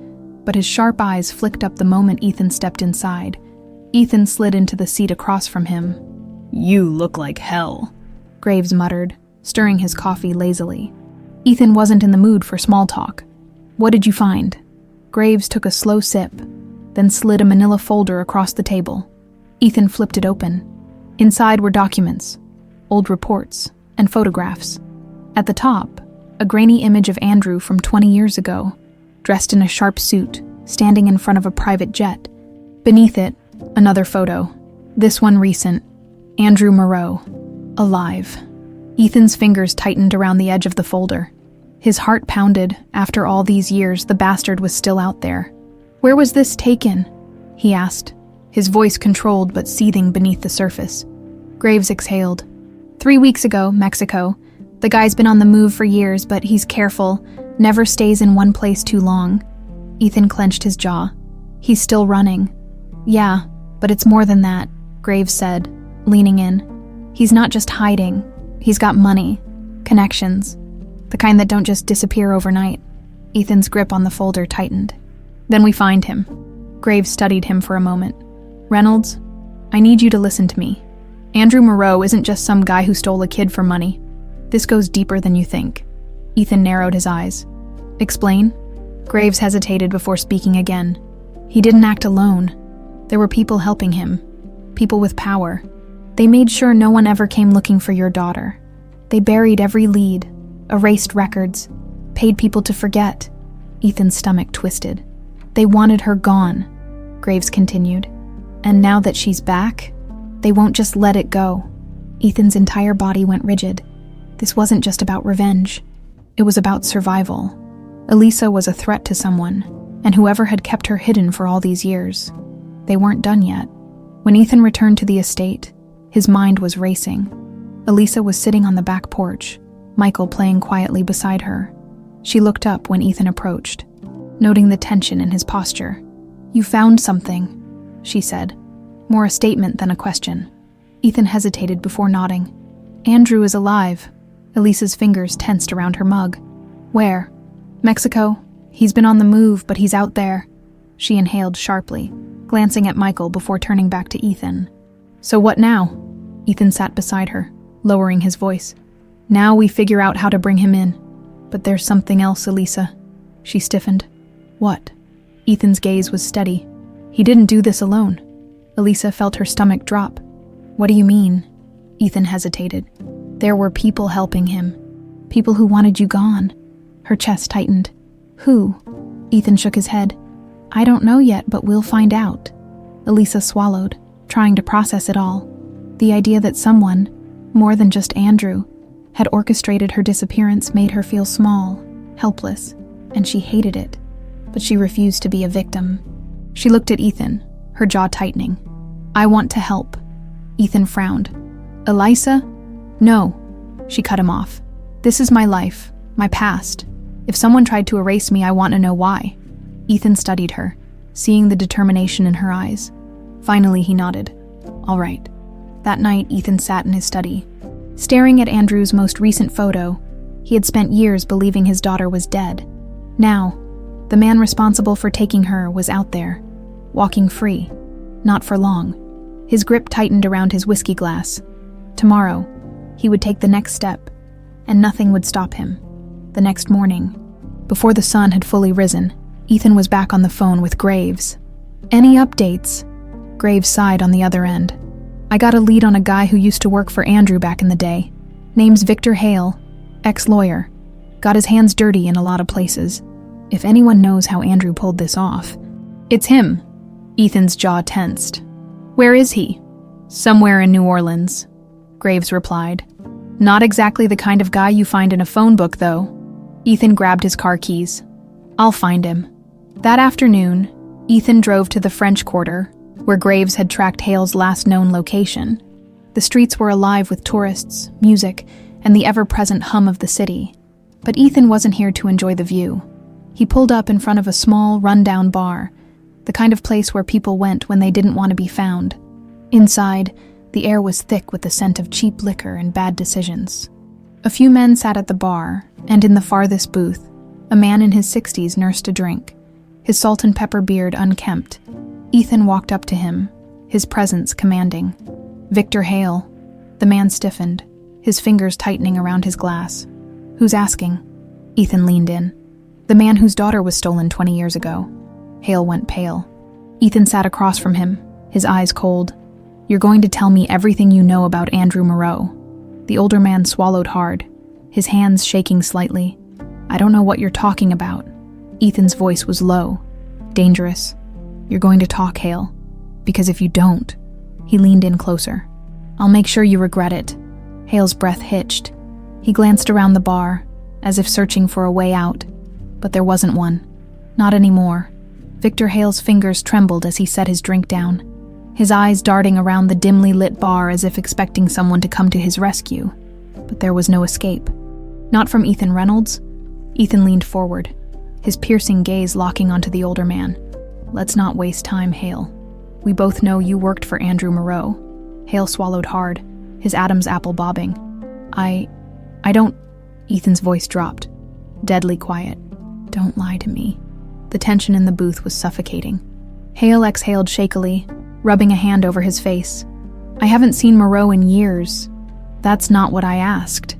Speaker 1: but his sharp eyes flicked up the moment Ethan stepped inside. Ethan slid into the seat across from him. "You look like hell," Graves muttered, stirring his coffee lazily. Ethan wasn't in the mood for small talk. "What did you find?" Graves took a slow sip, then slid a manila folder across the table. Ethan flipped it open. Inside were documents, old reports, and photographs. At the top, a grainy image of Andrew from 20 years ago, dressed in a sharp suit, standing in front of a private jet. Beneath it, another photo, this one recent, Andrew Moreau, alive. Ethan's fingers tightened around the edge of the folder. His heart pounded. After all these years, the bastard was still out there. "Where was this taken?" he asked, his voice controlled but seething beneath the surface. Graves exhaled. 3 weeks ago, Mexico. The guy's been on the move for years, but he's careful, never stays in one place too long." Ethan clenched his jaw. "He's still running." "Yeah, but it's more than that," Graves said, leaning in. "He's not just hiding. He's got money, connections, the kind that don't just disappear overnight." Ethan's grip on the folder tightened. "Then we find him." Graves studied him for a moment. "Reynolds, I need you to listen to me. Andrew Moreau isn't just some guy who stole a kid for money. This goes deeper than you think." Ethan narrowed his eyes. "Explain?" Graves hesitated before speaking again. "He didn't act alone. There were people helping him, people with power. They made sure no one ever came looking for your daughter. They buried every lead, erased records, paid people to forget." Ethan's stomach twisted. "They wanted her gone," Graves continued. "And now that she's back, they won't just let it go." Ethan's entire body went rigid. This wasn't just about revenge. It was about survival. Elisa was a threat to someone, and whoever had kept her hidden for all these years. They weren't done yet. When Ethan returned to the estate, his mind was racing. Elisa was sitting on the back porch, Michael playing quietly beside her. She looked up when Ethan approached, noting the tension in his posture. "You found something," she said, more a statement than a question. Ethan hesitated before nodding. "Andrew is alive. Elisa's fingers tensed around her mug. Where? Mexico. He's been on the move, but he's out there. She inhaled sharply, glancing at Michael before turning back to Ethan. So what now? Ethan sat beside her, lowering his voice. Now we figure out how to bring him in. But there's something else, Elisa. She stiffened. What? Ethan's gaze was steady. He didn't do this alone. Elisa felt her stomach drop. What do you mean? Ethan hesitated. There were people helping him. People who wanted you gone. Her chest tightened. Who? Ethan shook his head. I don't know yet, but we'll find out. Elisa swallowed, trying to process it all. The idea that someone, more than just Andrew, had orchestrated her disappearance made her feel small, helpless, and she hated it. But she refused to be a victim. She looked at Ethan, her jaw tightening. I want to help. Ethan frowned. Elisa? No. She cut him off. This is my life, my past. If someone tried to erase me, I want to know why. Ethan studied her, seeing the determination in her eyes. Finally, he nodded. All right. That night, Ethan sat in his study. Staring at Andrew's most recent photo, he had spent years believing his daughter was dead. Now, the man responsible for taking her was out there, walking free, not for long. His grip tightened around his whiskey glass. Tomorrow, he would take the next step, and nothing would stop him. The next morning, before the sun had fully risen, Ethan was back on the phone with Graves. Any updates? Graves sighed on the other end. I got a lead on a guy who used to work for Andrew back in the day. Name's Victor Hale, ex-lawyer. Got his hands dirty in a lot of places. If anyone knows how Andrew pulled this off, it's him. Ethan's jaw tensed. Where is he? Somewhere in New Orleans, Graves replied. Not exactly the kind of guy you find in a phone book, though. Ethan grabbed his car keys. I'll find him. That afternoon, Ethan drove to the French Quarter, where Graves had tracked Hale's last known location. The streets were alive with tourists, music, and the ever-present hum of the city. But Ethan wasn't here to enjoy the view. He pulled up in front of a small, run-down bar, the kind of place where people went when they didn't want to be found. Inside, the air was thick with the scent of cheap liquor and bad decisions. A few men sat at the bar, and in the farthest booth, a man in his 60s nursed a drink, his salt and pepper beard unkempt. Ethan walked up to him, his presence commanding. Victor Hale. The man stiffened, his fingers tightening around his glass. Who's asking? Ethan leaned in. The man whose daughter was stolen 20 years ago. Hale went pale. Ethan sat across from him, his eyes cold. You're going to tell me everything you know about Andrew Moreau. The older man swallowed hard, his hands shaking slightly. I don't know what you're talking about. Ethan's voice was low, dangerous. You're going to talk, Hale. Because if you don't, he leaned in closer. I'll make sure you regret it. Hale's breath hitched. He glanced around the bar, as if searching for a way out. But there wasn't one. Not anymore. Victor Hale's fingers trembled as he set his drink down, his eyes darting around the dimly lit bar as if expecting someone to come to his rescue. But there was no escape. Not from Ethan Reynolds. Ethan leaned forward, his piercing gaze locking onto the older man. Let's not waste time, Hale. We both know you worked for Andrew Moreau. Hale swallowed hard, his Adam's apple bobbing. I don't... Ethan's voice dropped, deadly quiet. Don't lie to me. The tension in the booth was suffocating. Hale exhaled shakily, rubbing a hand over his face. I haven't seen Moreau in years. That's not what I asked,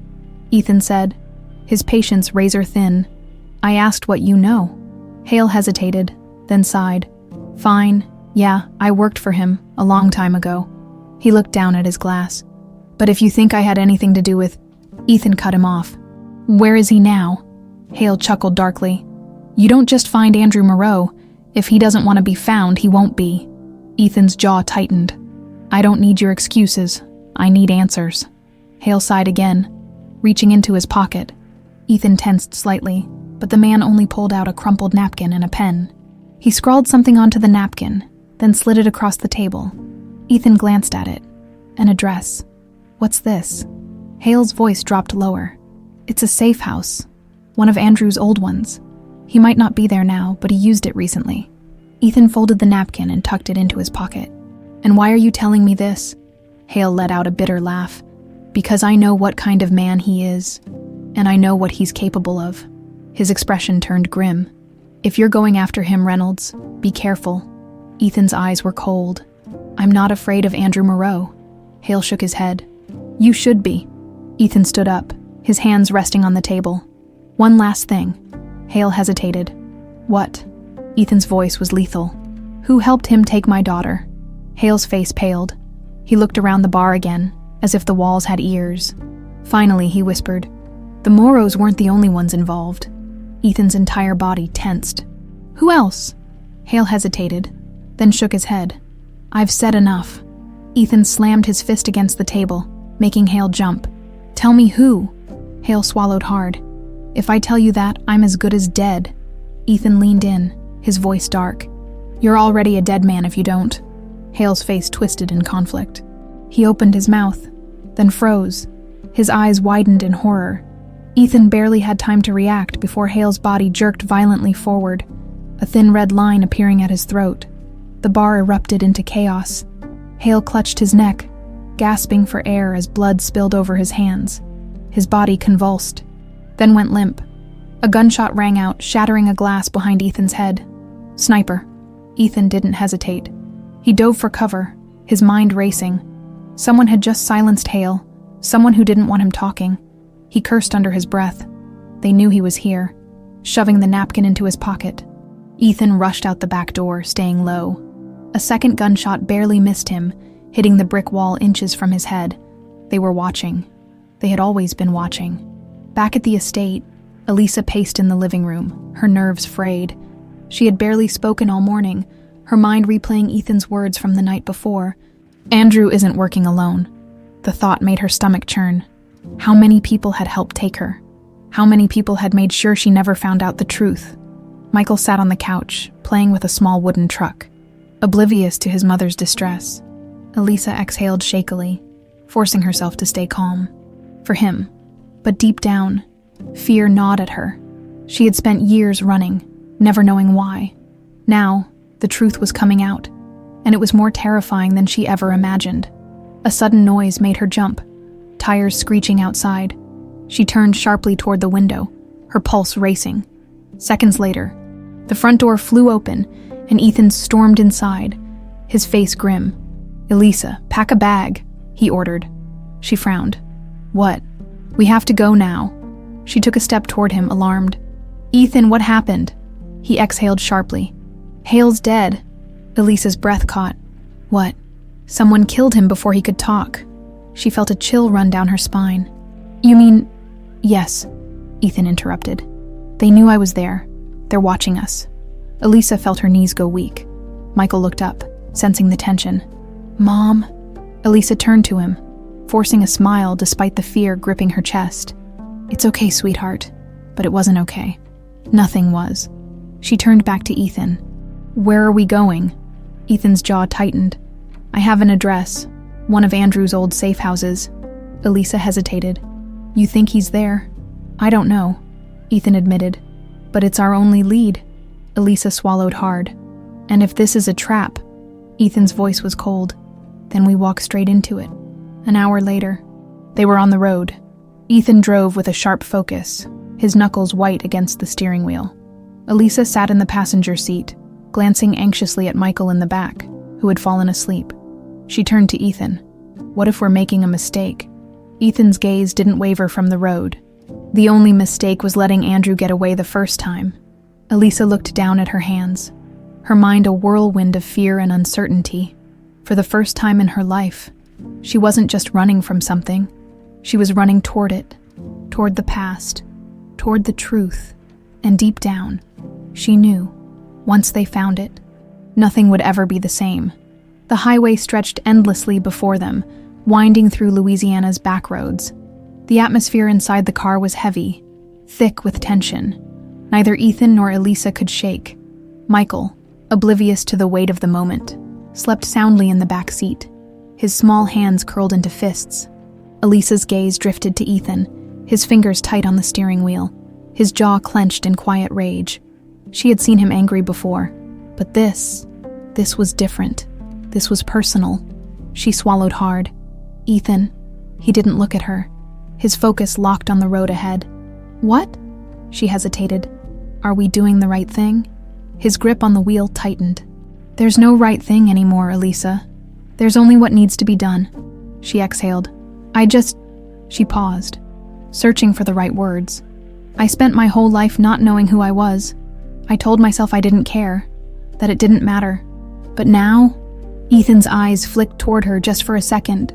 Speaker 1: Ethan said, his patience razor thin. I asked what you know. Hale hesitated, then sighed. Fine, yeah, I worked for him a long time ago. He looked down at his glass. But if you think I had anything to do with... Ethan cut him off. Where is he now? Hale chuckled darkly. You don't just find Andrew Moreau. If he doesn't want to be found, he won't be. Ethan's jaw tightened. I don't need your excuses. I need answers. Hale sighed again, reaching into his pocket. Ethan tensed slightly, but the man only pulled out a crumpled napkin and a pen. He scrawled something onto the napkin, then slid it across the table. Ethan glanced at it. An address. What's this? Hale's voice dropped lower. It's a safe house. One of Andrew's old ones. He might not be there now, but he used it recently. Ethan folded the napkin and tucked it into his pocket. And why are you telling me this? Hale let out a bitter laugh. Because I know what kind of man he is, and I know what he's capable of." His expression turned grim. "If you're going after him, Reynolds, be careful." Ethan's eyes were cold. "I'm not afraid of Andrew Moreau." Hale shook his head. "You should be." Ethan stood up, his hands resting on the table. "One last thing." Hale hesitated. "What?" Ethan's voice was lethal. "Who helped him take my daughter?" Hale's face paled. He looked around the bar again, as if the walls had ears. Finally, he whispered, "The Moreaus weren't the only ones involved." Ethan's entire body tensed. "Who else?" Hale hesitated, then shook his head. "I've said enough." Ethan slammed his fist against the table, making Hale jump. "Tell me who." Hale swallowed hard. "If I tell you that, I'm as good as dead." Ethan leaned in, his voice dark. "You're already a dead man if you don't." Hale's face twisted in conflict. He opened his mouth, then froze. His eyes widened in horror. Ethan barely had time to react before Hale's body jerked violently forward, a thin red line appearing at his throat. The bar erupted into chaos. Hale clutched his neck, gasping for air as blood spilled over his hands. His body convulsed, then went limp. A gunshot rang out, shattering a glass behind Ethan's head. "Sniper." Ethan didn't hesitate. He dove for cover, his mind racing. Someone had just silenced Hale, someone who didn't want him talking. He cursed under his breath. They knew he was here, shoving the napkin into his pocket. Ethan rushed out the back door, staying low. A second gunshot barely missed him, hitting the brick wall inches from his head. They were watching. They had always been watching. Back at the estate, Elisa paced in the living room, her nerves frayed. She had barely spoken all morning, her mind replaying Ethan's words from the night before. Andrew isn't working alone. The thought made her stomach churn. How many people had helped take her? How many people had made sure she never found out the truth? Michael sat on the couch, playing with a small wooden truck, oblivious to his mother's distress. Elisa exhaled shakily, forcing herself to stay calm. For him. But deep down, fear gnawed at her. She had spent years running, never knowing why. Now, the truth was coming out, and it was more terrifying than she ever imagined. A sudden noise made her jump, tires screeching outside. She turned sharply toward the window, her pulse racing. Seconds later, the front door flew open, and Ethan stormed inside, his face grim. "Elisa, pack a bag," he ordered. She frowned. "What?" "We have to go now." She took a step toward him, alarmed. "Ethan, what happened?" He exhaled sharply. "Hale's dead." Elisa's breath caught. "What?" "Someone killed him before he could talk." She felt a chill run down her spine. "You mean—" "Yes," Ethan interrupted. "They knew I was there. They're watching us." Elisa felt her knees go weak. Michael looked up, sensing the tension. "Mom?" Elisa turned to him, forcing a smile despite the fear gripping her chest. "It's okay, sweetheart." But it wasn't okay. Nothing was. She turned back to Ethan. "Where are we going?" Ethan's jaw tightened. "I have an address, one of Andrew's old safe houses." Elisa hesitated. "You think he's there?" "I don't know," Ethan admitted. "But it's our only lead." Elisa swallowed hard. "And if this is a trap," Ethan's voice was cold, "then we walk straight into it." An hour later, they were on the road. Ethan drove with a sharp focus, his knuckles white against the steering wheel. Elisa sat in the passenger seat, glancing anxiously at Michael in the back, who had fallen asleep. She turned to Ethan. "What if we're making a mistake?" Ethan's gaze didn't waver from the road. The only mistake was letting Andrew get away the first time. Elisa looked down at her hands, her mind a whirlwind of fear and uncertainty. For the first time in her life, she wasn't just running from something. She was running toward it, toward the past, toward the truth. And deep down, she knew, once they found it, nothing would ever be the same. The highway stretched endlessly before them, winding through Louisiana's back roads. The atmosphere inside the car was heavy, thick with tension. Neither Ethan nor Elisa could shake. Michael, oblivious to the weight of the moment, slept soundly in the back seat, his small hands curled into fists. Elisa's gaze drifted to Ethan, his fingers tight on the steering wheel, his jaw clenched in quiet rage. She had seen him angry before, but this was different. This was personal. She swallowed hard. "Ethan," He didn't look at her. His focus locked on the road ahead. "What?" She hesitated. "Are we doing the right thing?" His grip on the wheel tightened. "There's no right thing anymore, Elisa. There's only what needs to be done." She exhaled. She paused, searching for the right words. "I spent my whole life not knowing who I was. I told myself I didn't care, that it didn't matter. But now," Ethan's eyes flicked toward her just for a second.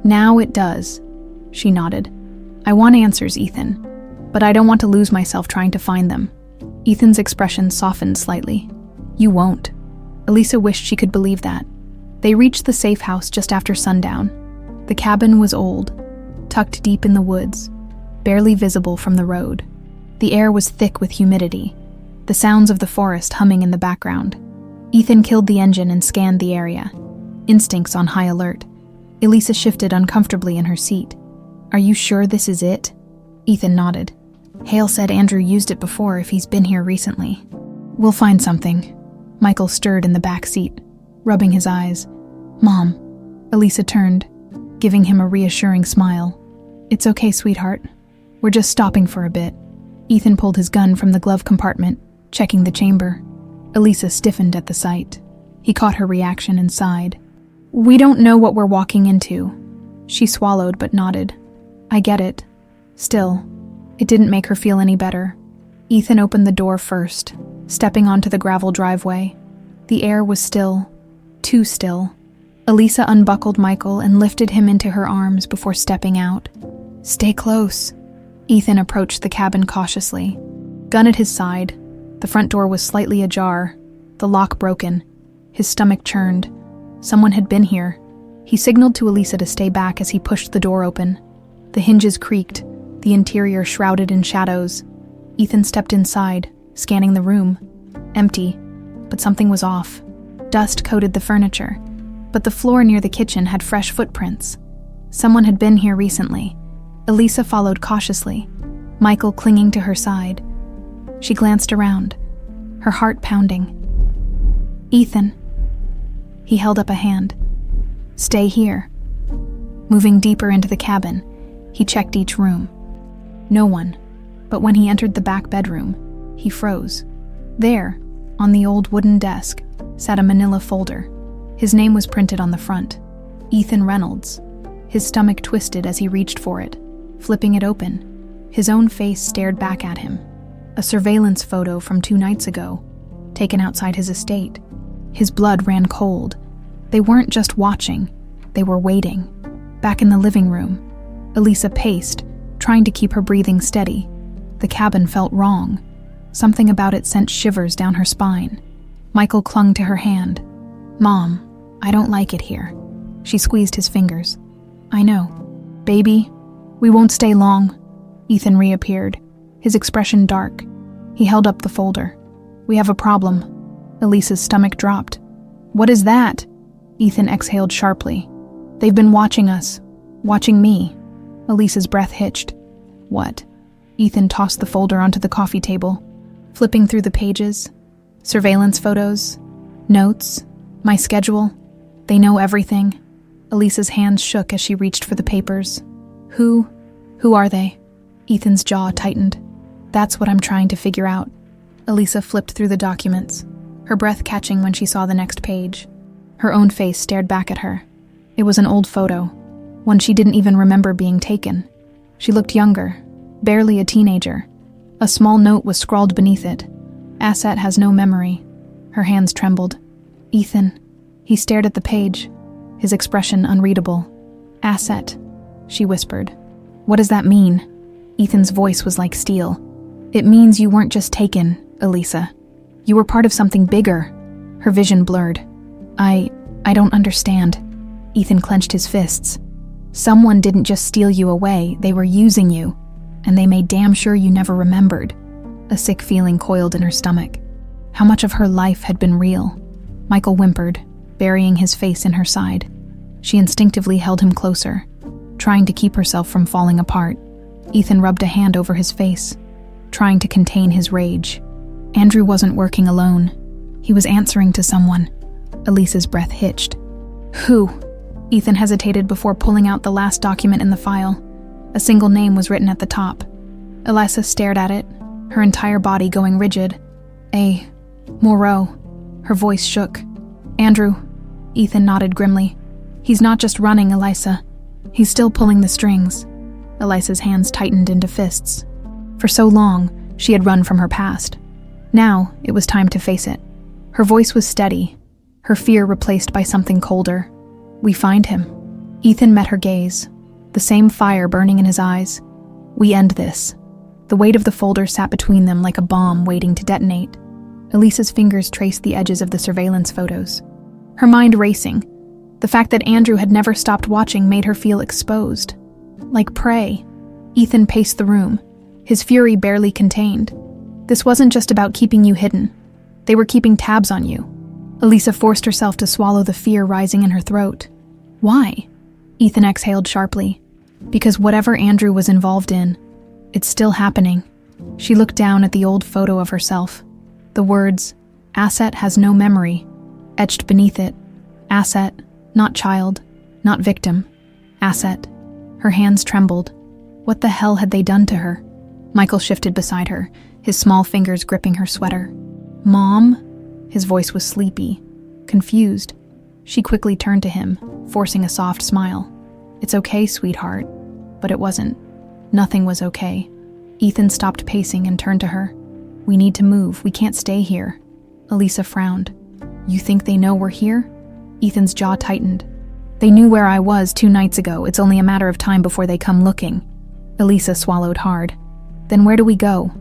Speaker 1: "Now it does." She nodded. "I want answers, Ethan, but I don't want to lose myself trying to find them." Ethan's expression softened slightly. "You won't." Elisa wished she could believe that. They reached the safe house just after sundown. The cabin was old, tucked deep in the woods, barely visible from the road. The air was thick with humidity, the sounds of the forest humming in the background. Ethan killed the engine and scanned the area, instincts on high alert. Elisa shifted uncomfortably in her seat. "Are you sure this is it?" Ethan nodded. "Hale said Andrew used it before if he's been here recently." "We'll find something." Michael stirred in the back seat, rubbing his eyes. "Mom." Elisa turned, giving him a reassuring smile. "It's okay, sweetheart. We're just stopping for a bit." Ethan pulled his gun from the glove compartment, checking the chamber. Elisa stiffened at the sight. He caught her reaction and sighed. "We don't know what we're walking into." She swallowed but nodded. "I get it." Still, it didn't make her feel any better. Ethan opened the door first, stepping onto the gravel driveway. The air was still, too still. Elisa unbuckled Michael and lifted him into her arms before stepping out. "Stay close." Ethan approached the cabin cautiously, gun at his side. The front door was slightly ajar, the lock broken. His stomach churned. Someone had been here. He signaled to Elisa to stay back as he pushed the door open. The hinges creaked, the interior shrouded in shadows. Ethan stepped inside, scanning the room. Empty, but something was off. Dust coated the furniture, but the floor near the kitchen had fresh footprints. Someone had been here recently. Elisa followed cautiously, Michael clinging to her side. She glanced around, her heart pounding. "Ethan." He held up a hand. "Stay here." Moving deeper into the cabin, he checked each room. No one, but when he entered the back bedroom, he froze. There, on the old wooden desk, sat a manila folder. His name was printed on the front, Ethan Reynolds. His stomach twisted as he reached for it, flipping it open. His own face stared back at him. A surveillance photo from 2 nights ago, taken outside his estate. His blood ran cold. They weren't just watching, they were waiting. Back in the living room, Elisa paced, trying to keep her breathing steady. The cabin felt wrong. Something about it sent shivers down her spine. Michael clung to her hand. "Mom, I don't like it here." She squeezed his fingers. "I know. Baby, we won't stay long." Ethan reappeared, his expression dark. He held up the folder. "We have a problem." Elisa's stomach dropped. "What is that?" Ethan exhaled sharply. "They've been watching us. Watching me." Elisa's breath hitched. "What?" Ethan tossed the folder onto the coffee table, flipping through the pages. Surveillance photos, notes, my schedule. They know everything. Elisa's hands shook as she reached for the papers. Who are they?" Ethan's jaw tightened. "That's what I'm trying to figure out." Elisa flipped through the documents, her breath catching when she saw the next page. Her own face stared back at her. It was an old photo, one she didn't even remember being taken. She looked younger, barely a teenager. A small note was scrawled beneath it. "Asset has no memory." Her hands trembled. "Ethan." He stared at the page, his expression unreadable. "Asset," she whispered. "What does that mean?" Ethan's voice was like steel. "It means you weren't just taken, Elisa. You were part of something bigger." Her vision blurred. I don't understand." Ethan clenched his fists. "Someone didn't just steal you away, they were using you. And they made damn sure you never remembered." A sick feeling coiled in her stomach. How much of her life had been real? Michael whimpered, burying his face in her side. She instinctively held him closer, trying to keep herself from falling apart. Ethan rubbed a hand over his face, trying to contain his rage. Andrew wasn't working alone. He was answering to someone. Elisa's breath hitched. "Who?" Ethan hesitated before pulling out the last document in the file. A single name was written at the top. Elisa stared at it, her entire body going rigid. A. Moreau. Her voice shook. Andrew. Ethan nodded grimly. He's not just running, Elisa. He's still pulling the strings. Elisa's hands tightened into fists. For so long, she had run from her past. Now, it was time to face it. Her voice was steady, her fear replaced by something colder. We find him. Ethan met her gaze, the same fire burning in his eyes. We end this. The weight of the folder sat between them like a bomb waiting to detonate. Elisa's fingers traced the edges of the surveillance photos. Her mind racing. The fact that Andrew had never stopped watching made her feel exposed. Like prey. Ethan paced the room, his fury barely contained. This wasn't just about keeping you hidden. They were keeping tabs on you. Elisa forced herself to swallow the fear rising in her throat. Why? Ethan exhaled sharply. Because whatever Andrew was involved in, it's still happening. She looked down at the old photo of herself. The words, "Asset has no memory," etched beneath it. Asset, not child, not victim. Asset. Her hands trembled. What the hell had they done to her? Michael shifted beside her, his small fingers gripping her sweater. Mom? His voice was sleepy, confused. She quickly turned to him, forcing a soft smile. It's okay, sweetheart. But it wasn't. Nothing was okay. Ethan stopped pacing and turned to her. We need to move. We can't stay here. Elisa frowned. You think they know we're here? Ethan's jaw tightened. They knew where I was 2 nights ago. It's only a matter of time before they come looking. Elisa swallowed hard. Then where do we go?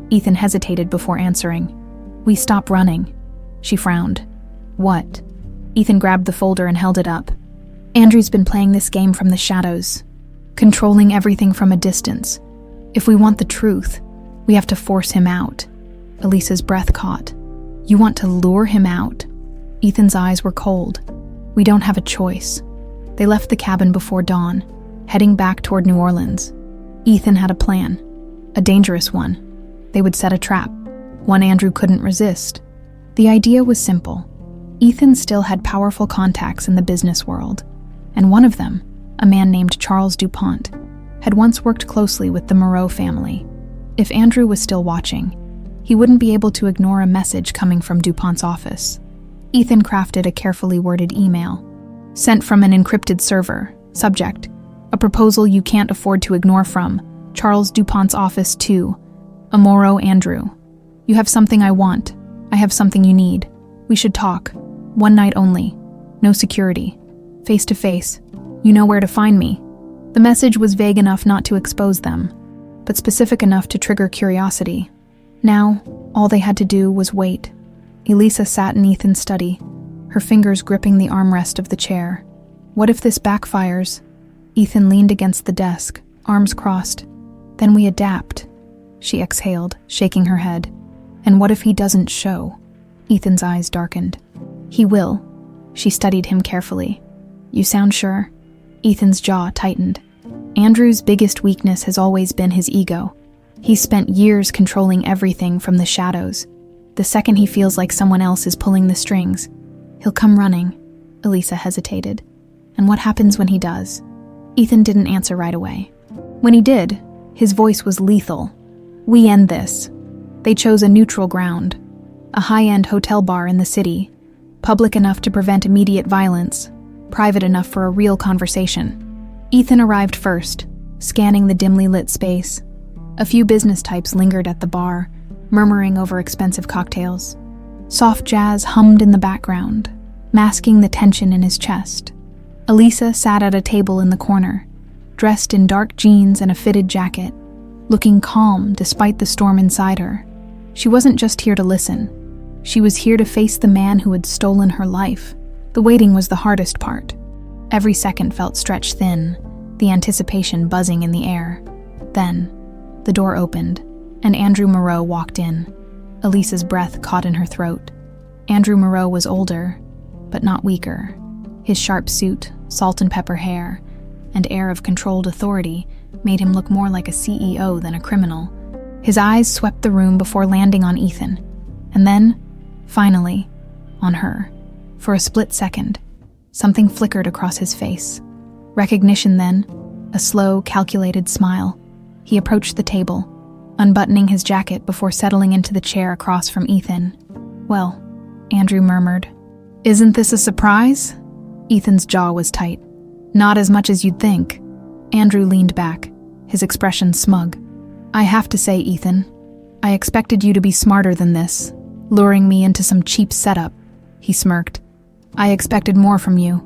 Speaker 1: Ethan hesitated before answering. We stop running. She frowned. What? Ethan grabbed the folder and held it up. Andrew's been playing this game from the shadows, controlling everything from a distance. If we want the truth, we have to force him out. Elisa's breath caught. You want to lure him out? Ethan's eyes were cold. We don't have a choice. They left the cabin before dawn, heading back toward New Orleans. Ethan had a plan, a dangerous one. They would set a trap, one Andrew couldn't resist. The idea was simple. Ethan still had powerful contacts in the business world, and one of them, a man named Charles DuPont, had once worked closely with the Moreau family. If Andrew was still watching, he wouldn't be able to ignore a message coming from DuPont's office. Ethan crafted a carefully worded email, sent from an encrypted server. Subject, a proposal you can't afford to ignore from Charles DuPont's office to Moreau Andrew. You have something I want. I have something you need. We should talk. 1 night only. No security. Face to face. You know where to find me. The message was vague enough not to expose them, but specific enough to trigger curiosity. Now, all they had to do was wait. Elisa sat in Ethan's study, her fingers gripping the armrest of the chair. What if this backfires? Ethan leaned against the desk, arms crossed. Then we adapt. She exhaled, shaking her head. And what if he doesn't show? Ethan's eyes darkened. He will. She studied him carefully. You sound sure? Ethan's jaw tightened. Andrew's biggest weakness has always been his ego. He's spent years controlling everything from the shadows. The second he feels like someone else is pulling the strings, he'll come running. Elisa hesitated. And what happens when he does? Ethan didn't answer right away. When he did, his voice was lethal. We end this. They chose a neutral ground, a high-end hotel bar in the city, public enough to prevent immediate violence, private enough for a real conversation. Ethan arrived first, scanning the dimly lit space. A few business types lingered at the bar, murmuring over expensive cocktails. Soft jazz hummed in the background, masking the tension in his chest. Elisa sat at a table in the corner, dressed in dark jeans and a fitted jacket, looking calm despite the storm inside her. She wasn't just here to listen. She was here to face the man who had stolen her life. The waiting was the hardest part. Every second felt stretched thin, the anticipation buzzing in the air. Then, the door opened, and Andrew Moreau walked in. Elisa's breath caught in her throat. Andrew Moreau was older, but not weaker. His sharp suit, salt and pepper hair, and air of controlled authority made him look more like a CEO than a criminal. His eyes swept the room before landing on Ethan, and then, finally, on her. For a split second, Something flickered across his face. Recognition then, a slow, calculated smile. He approached the table, unbuttoning his jacket before settling into the chair across from Ethan. "Well," Andrew murmured. "Isn't this a surprise?" Ethan's jaw was tight. "Not as much as you'd think." Andrew leaned back, his expression smug. "I have to say, Ethan, I expected you to be smarter than this, luring me into some cheap setup." He smirked. "I expected more from you."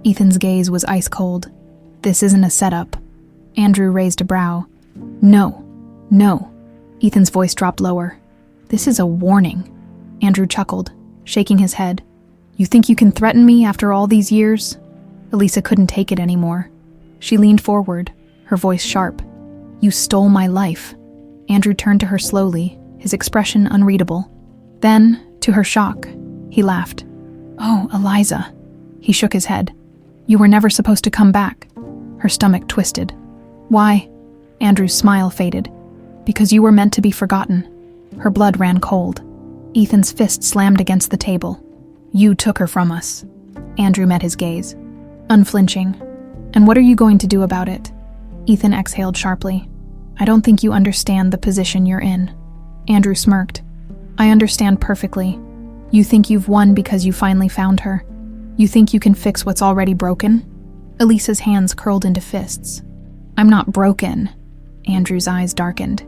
Speaker 1: Ethan's gaze was ice cold. "This isn't a setup." Andrew raised a brow. No. Ethan's voice dropped lower. "This is a warning." Andrew chuckled, shaking his head. "You think you can threaten me after all these years?" Elisa couldn't take it anymore. She leaned forward, her voice sharp. "You stole my life." Andrew turned to her slowly, his expression unreadable. Then, to her shock, he laughed. "Oh, Eliza." He shook his head. "You were never supposed to come back." Her stomach twisted. "Why?" Andrew's smile faded. "Because you were meant to be forgotten." Her blood ran cold. Ethan's fist slammed against the table. "You took her from us." Andrew met his gaze, unflinching. "And what are you going to do about it?" Ethan exhaled sharply. "I don't think you understand the position you're in." Andrew smirked. "I understand perfectly. You think you've won because you finally found her. You think you can fix what's already broken?" Elisa's hands curled into fists. "I'm not broken." Andrew's eyes darkened.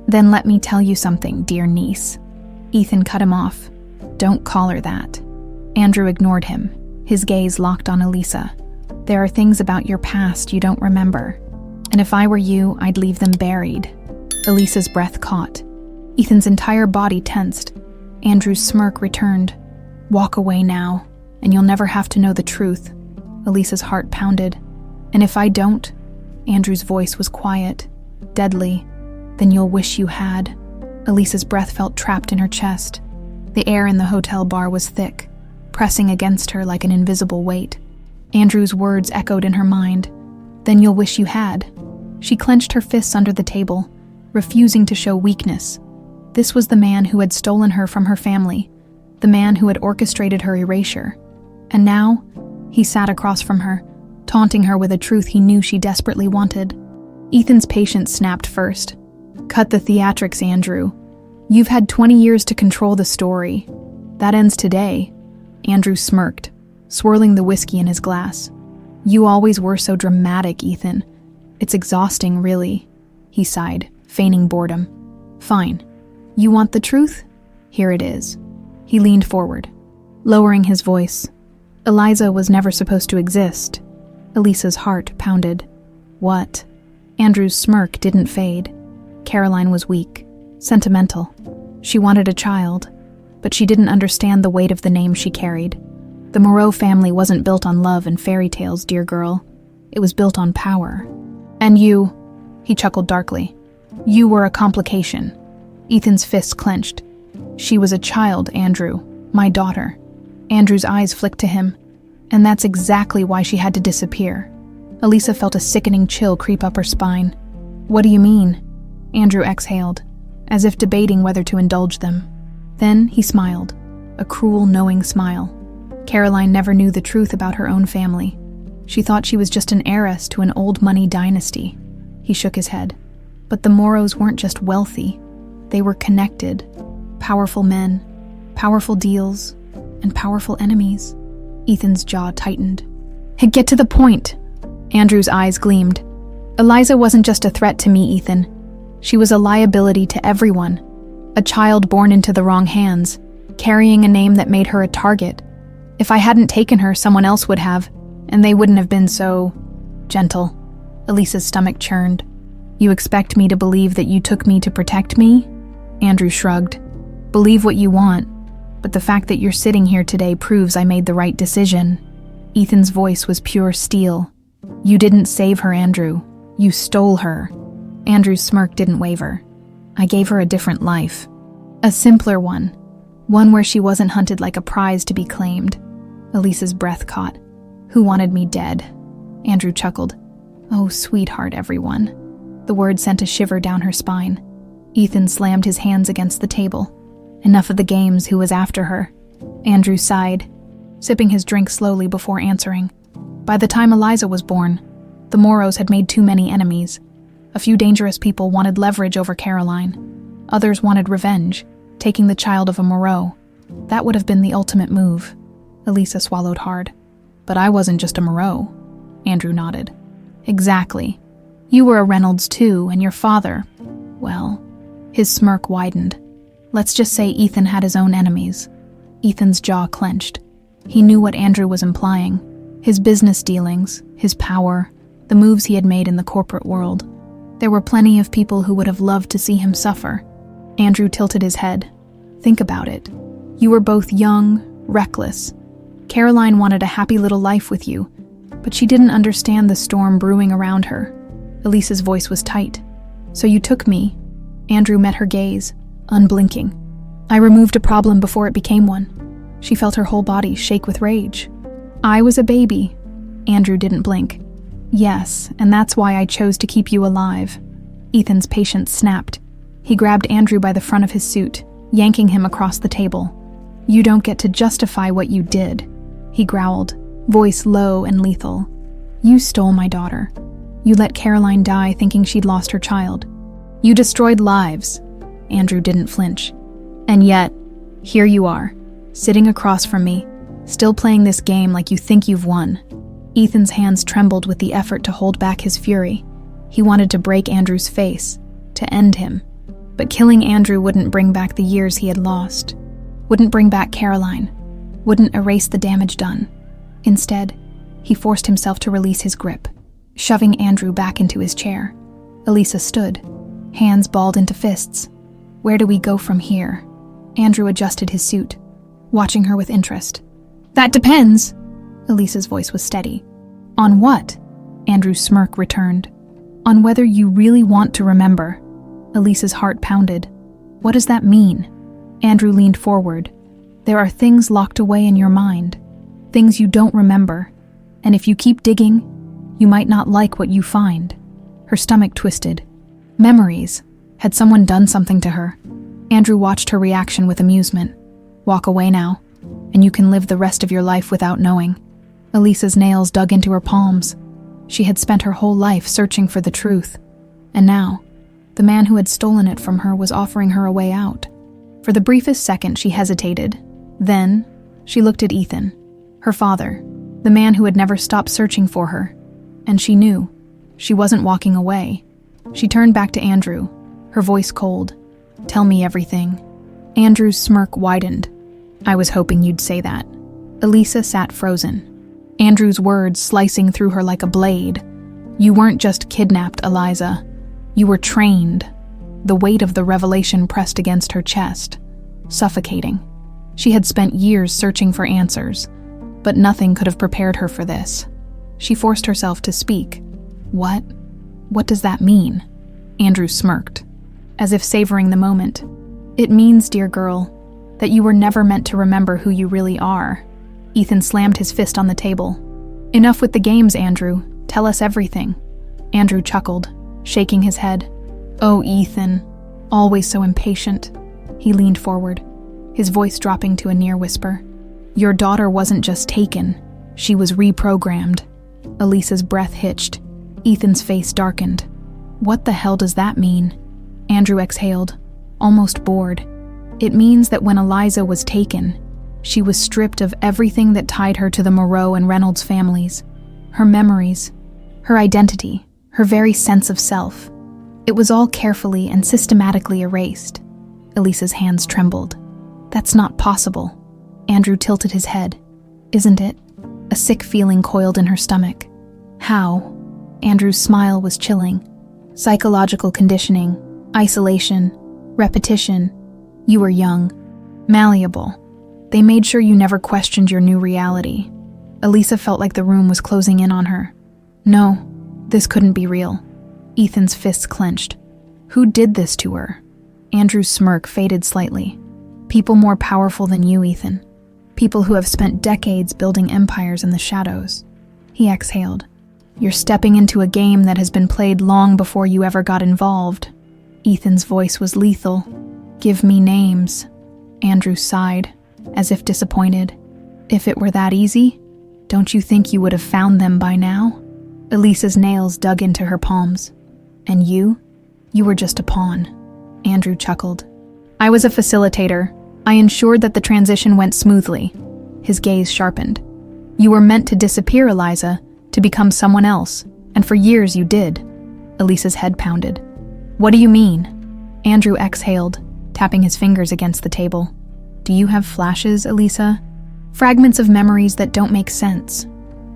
Speaker 1: "Then let me tell you something, dear niece." Ethan cut him off. "Don't call her that." Andrew ignored him, his gaze locked on Elisa. "There are things about your past you don't remember. And if I were you, I'd leave them buried." Elisa's breath caught. Ethan's entire body tensed. Andrew's smirk returned. "Walk away now, and you'll never have to know the truth." Elisa's heart pounded. "And if I don't?" Andrew's voice was quiet, deadly. "Then you'll wish you had." Elisa's breath felt trapped in her chest. The air in the hotel bar was thick, pressing against her like an invisible weight. Andrew's words echoed in her mind. "Then you'll wish you had." She clenched her fists under the table, refusing to show weakness. This was the man who had stolen her from her family, the man who had orchestrated her erasure. And now, he sat across from her, taunting her with a truth he knew she desperately wanted. Ethan's patience snapped first. "Cut the theatrics, Andrew. You've had 20 years to control the story. That ends today." Andrew smirked, swirling the whiskey in his glass. "You always were so dramatic, Ethan. It's exhausting, really." He sighed, feigning boredom. "Fine. You want the truth? Here it is." He leaned forward, lowering his voice. "Eliza was never supposed to exist." Elisa's heart pounded. "What?" Andrew's smirk didn't fade. Caroline was weak, sentimental. She wanted a child, but she didn't understand the weight of the name she carried. The Moreau family wasn't built on love and fairy tales, dear girl. It was built on power. "And you," he chuckled darkly, "you were a complication." Ethan's fists clenched. "She was a child, Andrew, my daughter." Andrew's eyes flicked to him. "And that's exactly why she had to disappear." Elisa felt a sickening chill creep up her spine. "What do you mean?" Andrew exhaled, as if debating whether to indulge them. Then he smiled, a cruel, knowing smile. Caroline never knew the truth about her own family. She thought she was just an heiress to an old money dynasty. He shook his head. But the Moreaus weren't just wealthy. They were connected. Powerful men, powerful deals, and powerful enemies. Ethan's jaw tightened. "Get to the point." Andrew's eyes gleamed. "Eliza wasn't just a threat to me, Ethan. She was a liability to everyone. A child born into the wrong hands, carrying a name that made her a target. If I hadn't taken her, someone else would have, and they wouldn't have been so gentle." Elisa's stomach churned. "You expect me to believe that you took me to protect me?" Andrew shrugged. "Believe what you want, but the fact that you're sitting here today proves I made the right decision." Ethan's voice was pure steel. "You didn't save her, Andrew. You stole her." Andrew's smirk didn't waver. "I gave her a different life. A simpler one. One where she wasn't hunted like a prize to be claimed." Elisa's breath caught. "Who wanted me dead?" Andrew chuckled. "Oh, sweetheart, everyone." The word sent a shiver down her spine. Ethan slammed his hands against the table. "Enough of the games, who was after her?" Andrew sighed. sipping his drink slowly before answering. By the time Eliza was born, the Moros had made too many enemies. A few dangerous people wanted leverage over Caroline. Others wanted revenge, taking the child of a Moreau. That would have been the ultimate move. Elisa swallowed hard. But I wasn't just a Moreau. Andrew nodded. Exactly. You were a Reynolds too, and your father, well, his smirk widened. Let's just say Ethan had his own enemies. Ethan's jaw clenched. He knew what Andrew was implying. His business dealings, his power, the moves he had made in the corporate world. There were plenty of people who would have loved to see him suffer. Andrew tilted his head. Think about it. You were both young, reckless. Caroline wanted a happy little life with you, but she didn't understand the storm brewing around her. Elisa's voice was tight. So you took me. Andrew met her gaze, unblinking. I removed a problem before it became one. She felt her whole body shake with rage. I was a baby. Andrew didn't blink. Yes, and that's why I chose to keep you alive. Ethan's patience snapped. He grabbed Andrew by the front of his suit, yanking him across the table. You don't get to justify what you did, he growled, voice low and lethal. You stole my daughter. You let Caroline die thinking she'd lost her child. You destroyed lives. Andrew didn't flinch. And yet, here you are, sitting across from me, still playing this game like you think you've won. Ethan's hands trembled with the effort to hold back his fury. He wanted to break Andrew's face, to end him. But killing Andrew wouldn't bring back the years he had lost. Wouldn't bring back Caroline. Wouldn't erase the damage done. Instead, he forced himself to release his grip, shoving Andrew back into his chair. Elisa stood, hands balled into fists. Where do we go from here? Andrew adjusted his suit, watching her with interest. That depends. Elisa's voice was steady. On what? Andrew's smirk returned. On whether you really want to remember. Elisa's heart pounded. What does that mean? Andrew leaned forward. There are things locked away in your mind. Things you don't remember. And if you keep digging, you might not like what you find. Her stomach twisted. Memories. Had someone done something to her? Andrew watched her reaction with amusement. Walk away now, and you can live the rest of your life without knowing. Elisa's nails dug into her palms. She had spent her whole life searching for the truth. And now, the man who had stolen it from her was offering her a way out. For the briefest second, she hesitated. Then, she looked at Ethan, her father, the man who had never stopped searching for her. And she knew. She wasn't walking away. She turned back to Andrew, her voice cold. Tell me everything. Andrew's smirk widened. I was hoping you'd say that. Elisa sat frozen. Andrew's words slicing through her like a blade. You weren't just kidnapped, Eliza. You were trained. The weight of the revelation pressed against her chest, suffocating. She had spent years searching for answers, but nothing could have prepared her for this. She forced herself to speak. What? What does that mean? Andrew smirked, as if savoring the moment. It means, dear girl, that you were never meant to remember who you really are. Ethan slammed his fist on the table. Enough with the games, Andrew. Tell us everything. Andrew chuckled, shaking his head. Oh, Ethan, always so impatient. He leaned forward, his voice dropping to a near whisper. Your daughter wasn't just taken, she was reprogrammed. Elisa's breath hitched. Ethan's face darkened. What the hell does that mean? Andrew exhaled, almost bored. It means that when Eliza was taken, she was stripped of everything that tied her to the Moreau and Reynolds families. Her memories, her identity, her very sense of self. It was all carefully and systematically erased. Elisa's hands trembled. That's not possible. Andrew tilted his head. Isn't it? A sick feeling coiled in her stomach. How? Andrew's smile was chilling. Psychological conditioning, isolation, repetition. You were young, malleable. They made sure you never questioned your new reality. Elisa felt like the room was closing in on her. No, this couldn't be real. Ethan's fists clenched. Who did this to her? Andrew's smirk faded slightly. People more powerful than you, Ethan. People who have spent decades building empires in the shadows. He exhaled. You're stepping into a game that has been played long before you ever got involved. Ethan's voice was lethal. Give me names. Andrew sighed, as if disappointed. If it were that easy, don't you think you would have found them by now? Elisa's nails dug into her palms. And you were just a pawn. Andrew chuckled. I was a facilitator. I ensured that the transition went smoothly. His gaze sharpened. You were meant to disappear, Eliza, to become someone else, and for years you did. Elisa's head pounded. What do you mean? Andrew exhaled, tapping his fingers against the table. Do you have flashes, Elisa? Fragments of memories that don't make sense.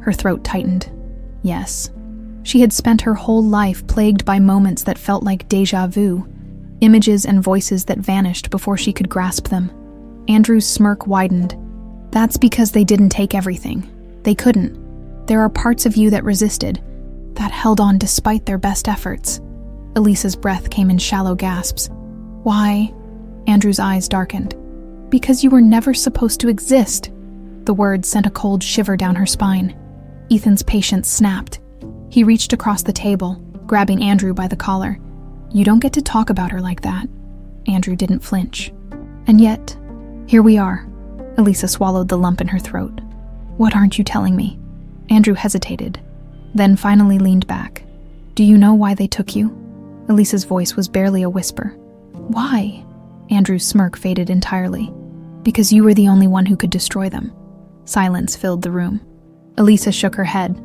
Speaker 1: Her throat tightened. Yes. She had spent her whole life plagued by moments that felt like déjà vu, images and voices that vanished before she could grasp them. Andrew's smirk widened. That's because they didn't take everything. They couldn't. There are parts of you that resisted, that held on despite their best efforts. Elisa's breath came in shallow gasps. Why? Andrew's eyes darkened. Because you were never supposed to exist. The words sent a cold shiver down her spine. Ethan's patience snapped. He reached across the table, grabbing Andrew by the collar. You don't get to talk about her like that. Andrew didn't flinch. And yet, here we are. Elisa swallowed the lump in her throat. What aren't you telling me? Andrew hesitated, then finally leaned back. Do you know why they took you? Elisa's voice was barely a whisper. Why? Andrew's smirk faded entirely. Because you were the only one who could destroy them. Silence filled the room. Elisa shook her head.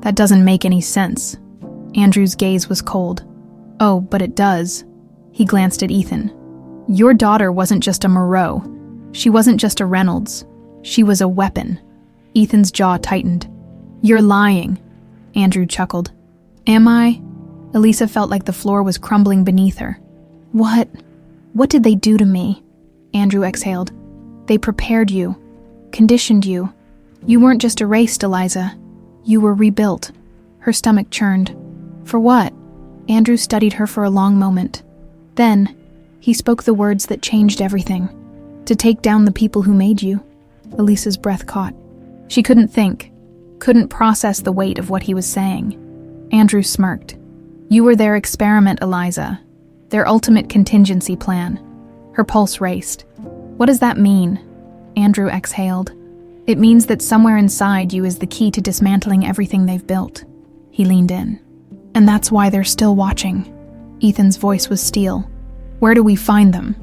Speaker 1: That doesn't make any sense. Andrew's gaze was cold. Oh, but it does. He glanced at Ethan. Your daughter wasn't just a Moreau. She wasn't just a Reynolds. She was a weapon. Ethan's jaw tightened. You're lying. Andrew chuckled. Am I? Elisa felt like the floor was crumbling beneath her. What did they do to me? Andrew exhaled. They prepared you, conditioned you. You weren't just erased, Eliza. You were rebuilt. Her stomach churned. For what? Andrew studied her for a long moment. Then, he spoke the words that changed everything. To take down the people who made you. Elisa's breath caught. She couldn't think, couldn't process the weight of what he was saying. Andrew smirked. You were their experiment, Eliza. Their ultimate contingency plan. Her pulse raced. What does that mean? Andrew exhaled. It means that somewhere inside you is the key to dismantling everything they've built. He leaned in. And that's why they're still watching. Ethan's voice was steel. Where do we find them?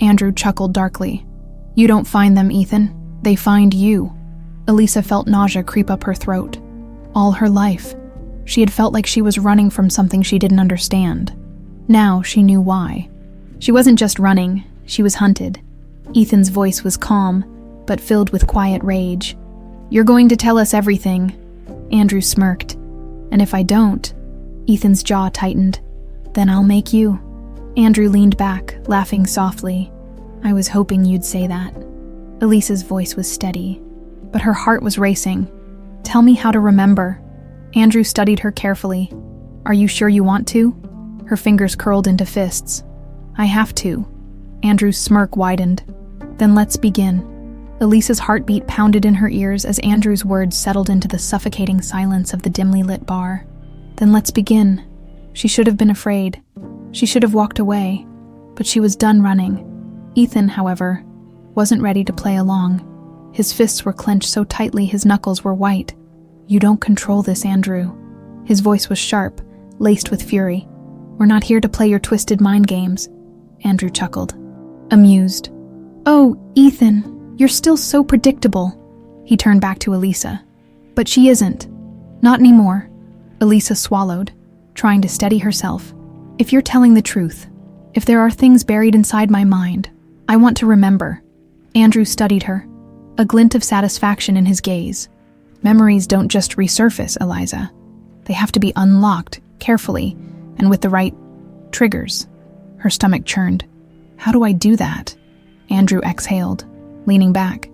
Speaker 1: Andrew chuckled darkly. You don't find them, Ethan. They find you. Elisa felt nausea creep up her throat. All her life, she had felt like she was running from something she didn't understand. Now she knew why. She wasn't just running, she was hunted. Ethan's voice was calm, but filled with quiet rage. You're going to tell us everything. Andrew smirked. And if I don't, Ethan's jaw tightened. Then I'll make you. Andrew leaned back, laughing softly. I was hoping you'd say that. Elisa's voice was steady, but her heart was racing. Tell me how to remember. Andrew studied her carefully. Are you sure you want to? Her fingers curled into fists. I have to. Andrew's smirk widened. Then let's begin. Elisa's heartbeat pounded in her ears as Andrew's words settled into the suffocating silence of the dimly lit bar. Then let's begin. She should have been afraid. She should have walked away, but she was done running. Ethan, however, wasn't ready to play along. His fists were clenched so tightly his knuckles were white. You don't control this, Andrew. His voice was sharp, laced with fury. We're not here to play your twisted mind games. Andrew chuckled, amused. Oh, Ethan, you're still so predictable. He turned back to Elisa. But she isn't. Not anymore. Elisa swallowed, trying to steady herself. If you're telling the truth, if there are things buried inside my mind, I want to remember. Andrew studied her, a glint of satisfaction in his gaze. Memories don't just resurface, Eliza. They have to be unlocked, carefully, and with the right triggers. Her stomach churned. How do I do that? Andrew exhaled, leaning back.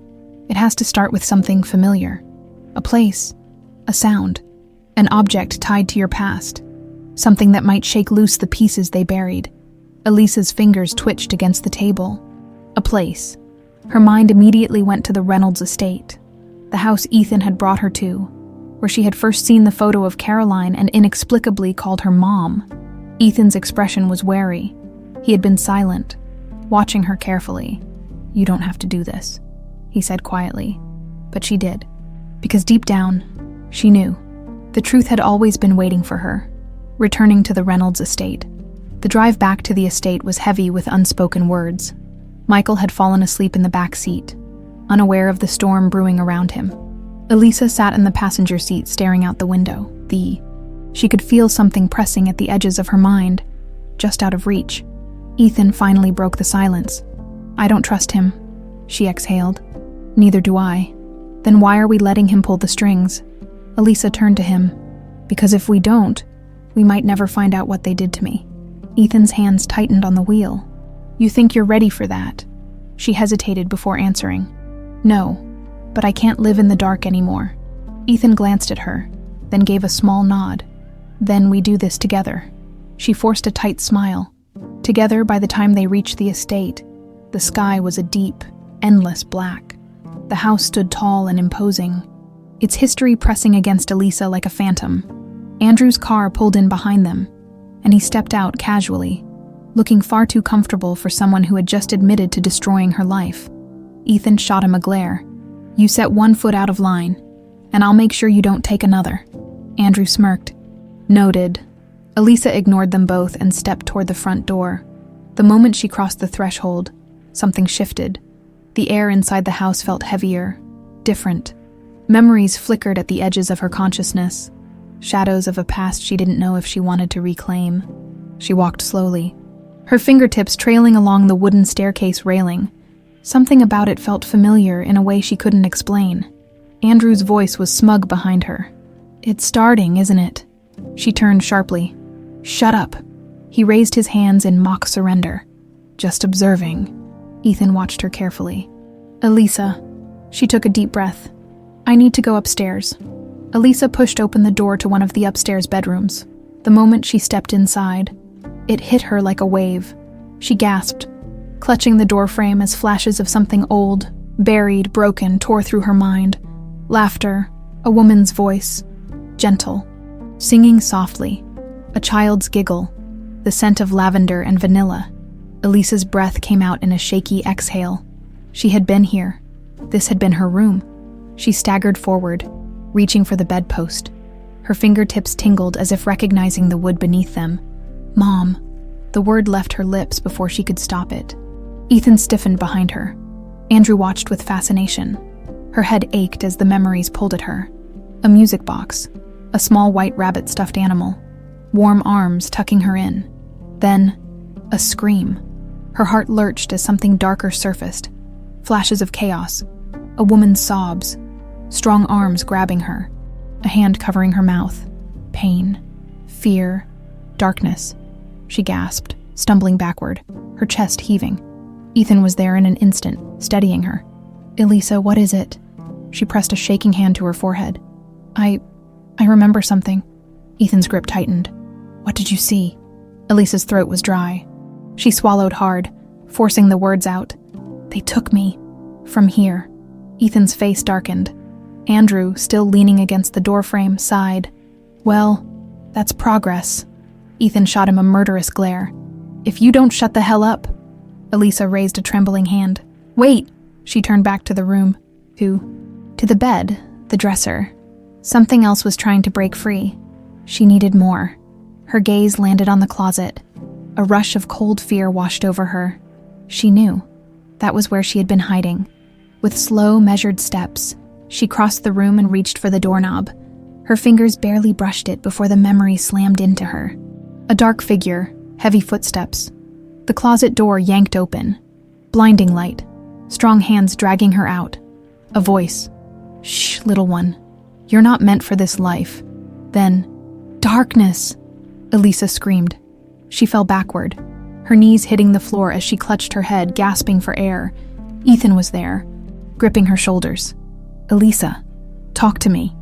Speaker 1: It has to start with something familiar. A place, a sound, an object tied to your past. Something that might shake loose the pieces they buried. Elisa's fingers twitched against the table. A place. Her mind immediately went to the Reynolds estate, the house Ethan had brought her to, where she had first seen the photo of Caroline and inexplicably called her mom. Ethan's expression was wary. He had been silent, watching her carefully. You don't have to do this, he said quietly. But she did. Because deep down, she knew. The truth had always been waiting for her, returning to the Reynolds estate. The drive back to the estate was heavy with unspoken words. Michael had fallen asleep in the back seat, unaware of the storm brewing around him. Elisa sat in the passenger seat staring out the window. She could feel something pressing at the edges of her mind, just out of reach. Ethan finally broke the silence. "I don't trust him," she exhaled. "Neither do I." "Then why are we letting him pull the strings?" Elisa turned to him. "Because if we don't, we might never find out what they did to me." Ethan's hands tightened on the wheel. "You think you're ready for that?" She hesitated before answering. "No, but I can't live in the dark anymore." Ethan glanced at her, then gave a small nod. "Then we do this together." She forced a tight smile. Together, by the time they reached the estate, the sky was a deep, endless black. The house stood tall and imposing, its history pressing against Elisa like a phantom. Andrew's car pulled in behind them, and he stepped out casually, looking far too comfortable for someone who had just admitted to destroying her life. Ethan shot him a glare. "You set one foot out of line, and I'll make sure you don't take another." Andrew smirked. "Noted." Elisa ignored them both and stepped toward the front door. The moment she crossed the threshold, something shifted. The air inside the house felt heavier, different. Memories flickered at the edges of her consciousness, shadows of a past she didn't know if she wanted to reclaim. She walked slowly, her fingertips trailing along the wooden staircase railing. Something about it felt familiar in a way she couldn't explain. Andrew's voice was smug behind her. "It's starting, isn't it?" She turned sharply. "Shut up." He raised his hands in mock surrender. "Just observing." Ethan watched her carefully. "Elisa." She took a deep breath. "I need to go upstairs." Elisa pushed open the door to one of the upstairs bedrooms. The moment she stepped inside, it hit her like a wave. She gasped, clutching the doorframe as flashes of something old, buried, broken, tore through her mind. Laughter, a woman's voice, gentle, singing softly, a child's giggle, the scent of lavender and vanilla. Elisa's breath came out in a shaky exhale. She had been here. This had been her room. She staggered forward, reaching for the bedpost. Her fingertips tingled as if recognizing the wood beneath them. "Mom." The word left her lips before she could stop it. Ethan stiffened behind her. Andrew watched with fascination. Her head ached as the memories pulled at her. A music box, a small white rabbit stuffed animal, warm arms tucking her in. Then, a scream. Her heart lurched as something darker surfaced. Flashes of chaos, a woman's sobs, strong arms grabbing her, a hand covering her mouth. Pain, fear, darkness. She gasped, stumbling backward, her chest heaving. Ethan was there in an instant, steadying her. "Elisa, what is it?" She pressed a shaking hand to her forehead. I remember something." Ethan's grip tightened. "What did you see?" Elisa's throat was dry. She swallowed hard, forcing the words out. "They took me. From here." Ethan's face darkened. Andrew, still leaning against the doorframe, sighed. "Well, that's progress." Ethan shot him a murderous glare. "If you don't shut the hell up." Elisa raised a trembling hand. "Wait!" She turned back to the room. To the bed, the dresser. Something else was trying to break free. She needed more. Her gaze landed on the closet. A rush of cold fear washed over her. She knew. That was where she had been hiding. With slow, measured steps, she crossed the room and reached for the doorknob. Her fingers barely brushed it before the memory slammed into her. A dark figure, heavy footsteps. The closet door yanked open. Blinding light. Strong hands dragging her out. A voice. "Shh, little one. You're not meant for this life." Then, "Darkness!" Elisa screamed. She fell backward, her knees hitting the floor as she clutched her head, gasping for air. Ethan was there, gripping her shoulders. "Elisa, talk to me."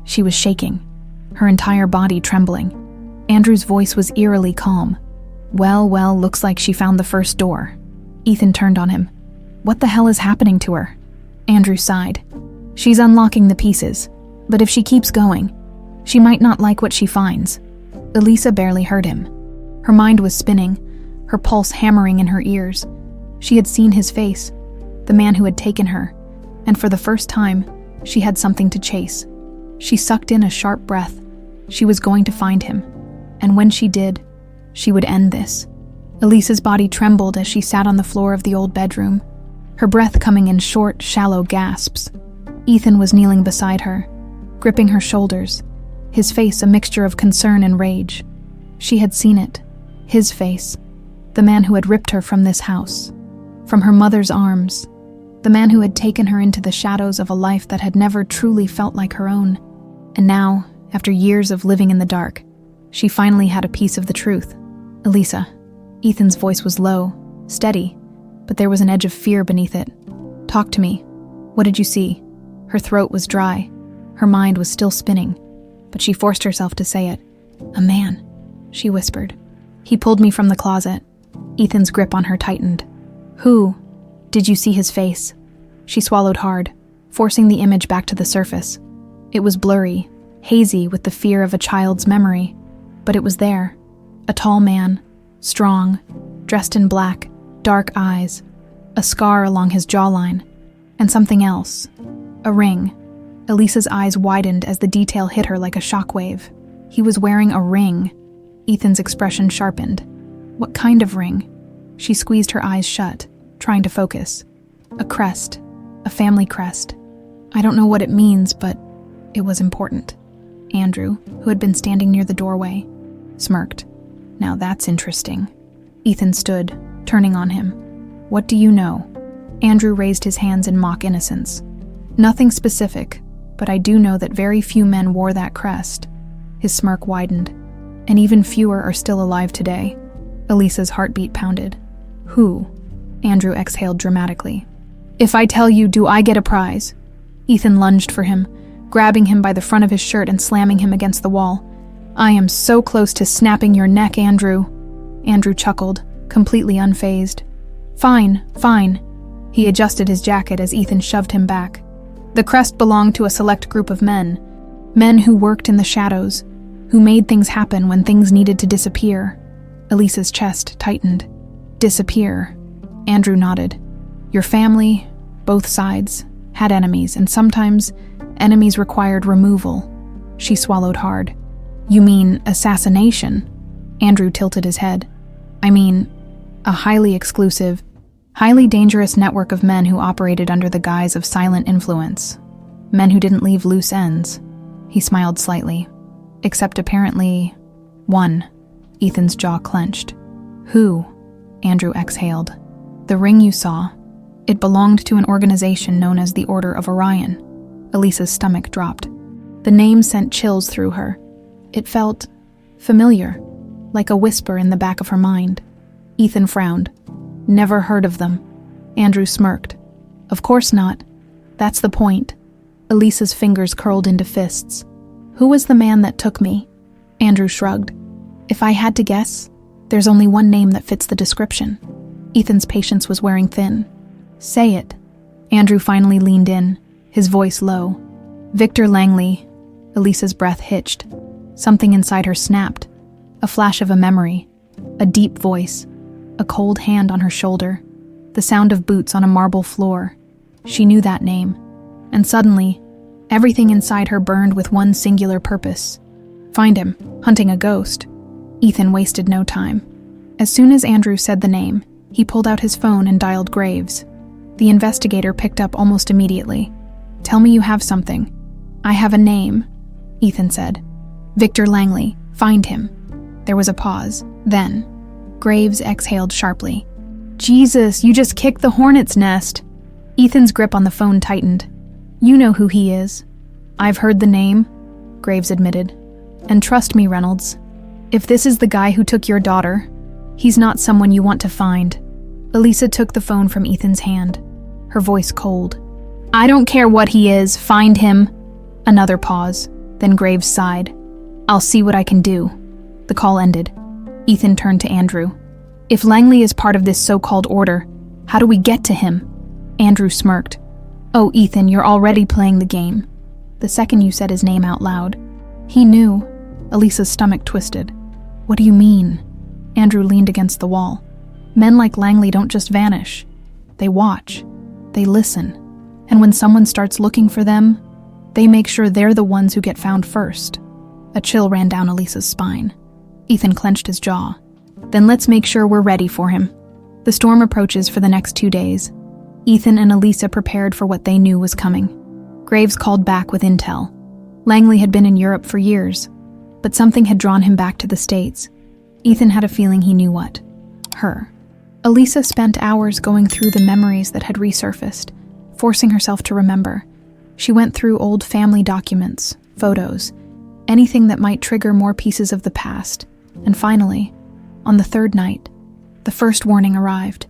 Speaker 1: She was shaking, her entire body trembling. Andrew's voice was eerily calm. Well, looks like she found the first door." Ethan turned on him. "What the hell is happening to her?" Andrew sighed. "She's unlocking the pieces, but if she keeps going, she might not like what she finds." Elisa barely heard him. Her mind was spinning, her pulse hammering in her ears. She had seen his face, the man who had taken her, and for the first time, She had something to chase. She sucked in a sharp breath. She was going to find him. And when she did, she would end this. Elisa's body trembled as she sat on the floor of the old bedroom, her breath coming in short, shallow gasps. Ethan was kneeling beside her, gripping her shoulders, his face a mixture of concern and rage. She had seen it. His face. The man who had ripped her from this house, from her mother's arms. The man who had taken her into the shadows of a life that had never truly felt like her own. And now, after years of living in the dark, she finally had a piece of the truth. Elisa. Ethan's voice was low, steady, but there was an edge of fear beneath it. Talk to me. What did you see? Her throat was dry. Her mind was still spinning, but she forced herself to say it. A man, she whispered. He pulled me from the closet. Ethan's grip on her tightened. Who? Did you see his face? She swallowed hard, forcing the image back to the surface. It was blurry, hazy with the fear of a child's memory, but it was there. A tall man, strong, dressed in black, dark eyes, a scar along his jawline, and something else. A ring. Elisa's eyes widened as the detail hit her like a shockwave. He was wearing a ring. Ethan's expression sharpened. What kind of ring? She squeezed her eyes shut, trying to focus. A crest. A family crest. I don't know what it means, but it was important. Andrew, who had been standing near the doorway, smirked. Now that's interesting. Ethan stood, turning on him. What do you know? Andrew raised his hands in mock innocence. Nothing specific, but I do know that very few men wore that crest. His smirk widened. And even fewer are still alive today. Elisa's heartbeat pounded. Who? Andrew exhaled dramatically. If I tell you, do I get a prize? Ethan lunged for him, grabbing him by the front of his shirt and slamming him against the wall. I am so close to snapping your neck, Andrew. Andrew chuckled, completely unfazed. Fine, fine. He adjusted his jacket as Ethan shoved him back. The crest belonged to a select group of men who worked in the shadows, who made things happen when things needed to disappear. Elisa's chest tightened. Disappear. Andrew nodded. Your family, both sides, had enemies, and sometimes enemies required removal. She swallowed hard. You mean assassination? Andrew tilted his head. I mean, a highly exclusive, highly dangerous network of men who operated under the guise of silent influence. Men who didn't leave loose ends. He smiled slightly. Except apparently, one. Ethan's jaw clenched. Who? Andrew exhaled. The ring you saw. It belonged to an organization known as the Order of Orion. Elisa's stomach dropped. The name sent chills through her. It felt familiar, like a whisper in the back of her mind. Ethan frowned. Never heard of them. Andrew smirked. Of course not. That's the point. Elisa's fingers curled into fists. Who was the man that took me? Andrew shrugged. If I had to guess, there's only one name that fits the description. Ethan's patience was wearing thin. Say it. Andrew finally leaned in, his voice low. Victor Langley. Elisa's breath hitched. Something inside her snapped. A flash of a memory. A deep voice. A cold hand on her shoulder. The sound of boots on a marble floor. She knew that name. And suddenly, everything inside her burned with one singular purpose. Find him, hunting a ghost. Ethan wasted no time. As soon as Andrew said the name, he pulled out his phone and dialed Graves. The investigator picked up almost immediately. Tell me you have something. I have a name, Ethan said. Victor Langley. Find him. There was a pause. Then, Graves exhaled sharply. Jesus, you just kicked the hornet's nest. Ethan's grip on the phone tightened. You know who he is. I've heard the name, Graves admitted. And trust me, Reynolds, if this is the guy who took your daughter, he's not someone you want to find. Elisa took the phone from Ethan's hand, her voice cold. I don't care what he is, find him. Another pause, then Graves sighed. I'll see what I can do. The call ended. Ethan turned to Andrew. If Langley is part of this so-called order, how do we get to him? Andrew smirked. Oh, Ethan, you're already playing the game. The second you said his name out loud. He knew. Elisa's stomach twisted. What do you mean? Andrew leaned against the wall. Men like Langley don't just vanish. They watch. They listen. And when someone starts looking for them, They make sure they're the ones who get found first. A chill ran down Elisa's spine. Ethan clenched his jaw. Then let's make sure we're ready for him. The storm approaches for the next 2 days. Ethan and Elisa prepared for what they knew was coming. Graves called back with intel. Langley had been in Europe for years, but something had drawn him back to the States. Ethan had a feeling he knew what. Her. Elisa spent hours going through the memories that had resurfaced, forcing herself to remember. She went through old family documents, photos, anything that might trigger more pieces of the past. And finally, on the 3rd night, the first warning arrived.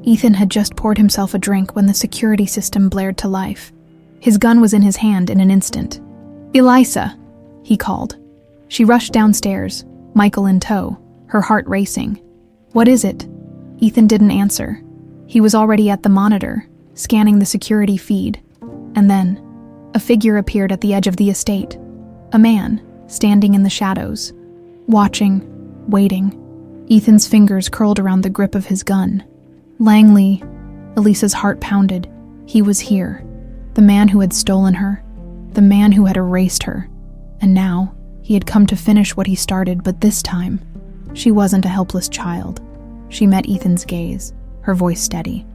Speaker 1: Ethan had just poured himself a drink when the security system blared to life. His gun was in his hand in an instant. "Elisa," he called. She rushed downstairs, Michael in tow, her heart racing. "What is it?" Ethan didn't answer. He was already at the monitor, scanning the security feed. And then, a figure appeared at the edge of the estate. A man, standing in the shadows. Watching, waiting. Ethan's fingers curled around the grip of his gun. Langley. Elisa's heart pounded. He was here. The man who had stolen her. The man who had erased her. And now, he had come to finish what he started, but this time, she wasn't a helpless child. She met Ethan's gaze, her voice steady.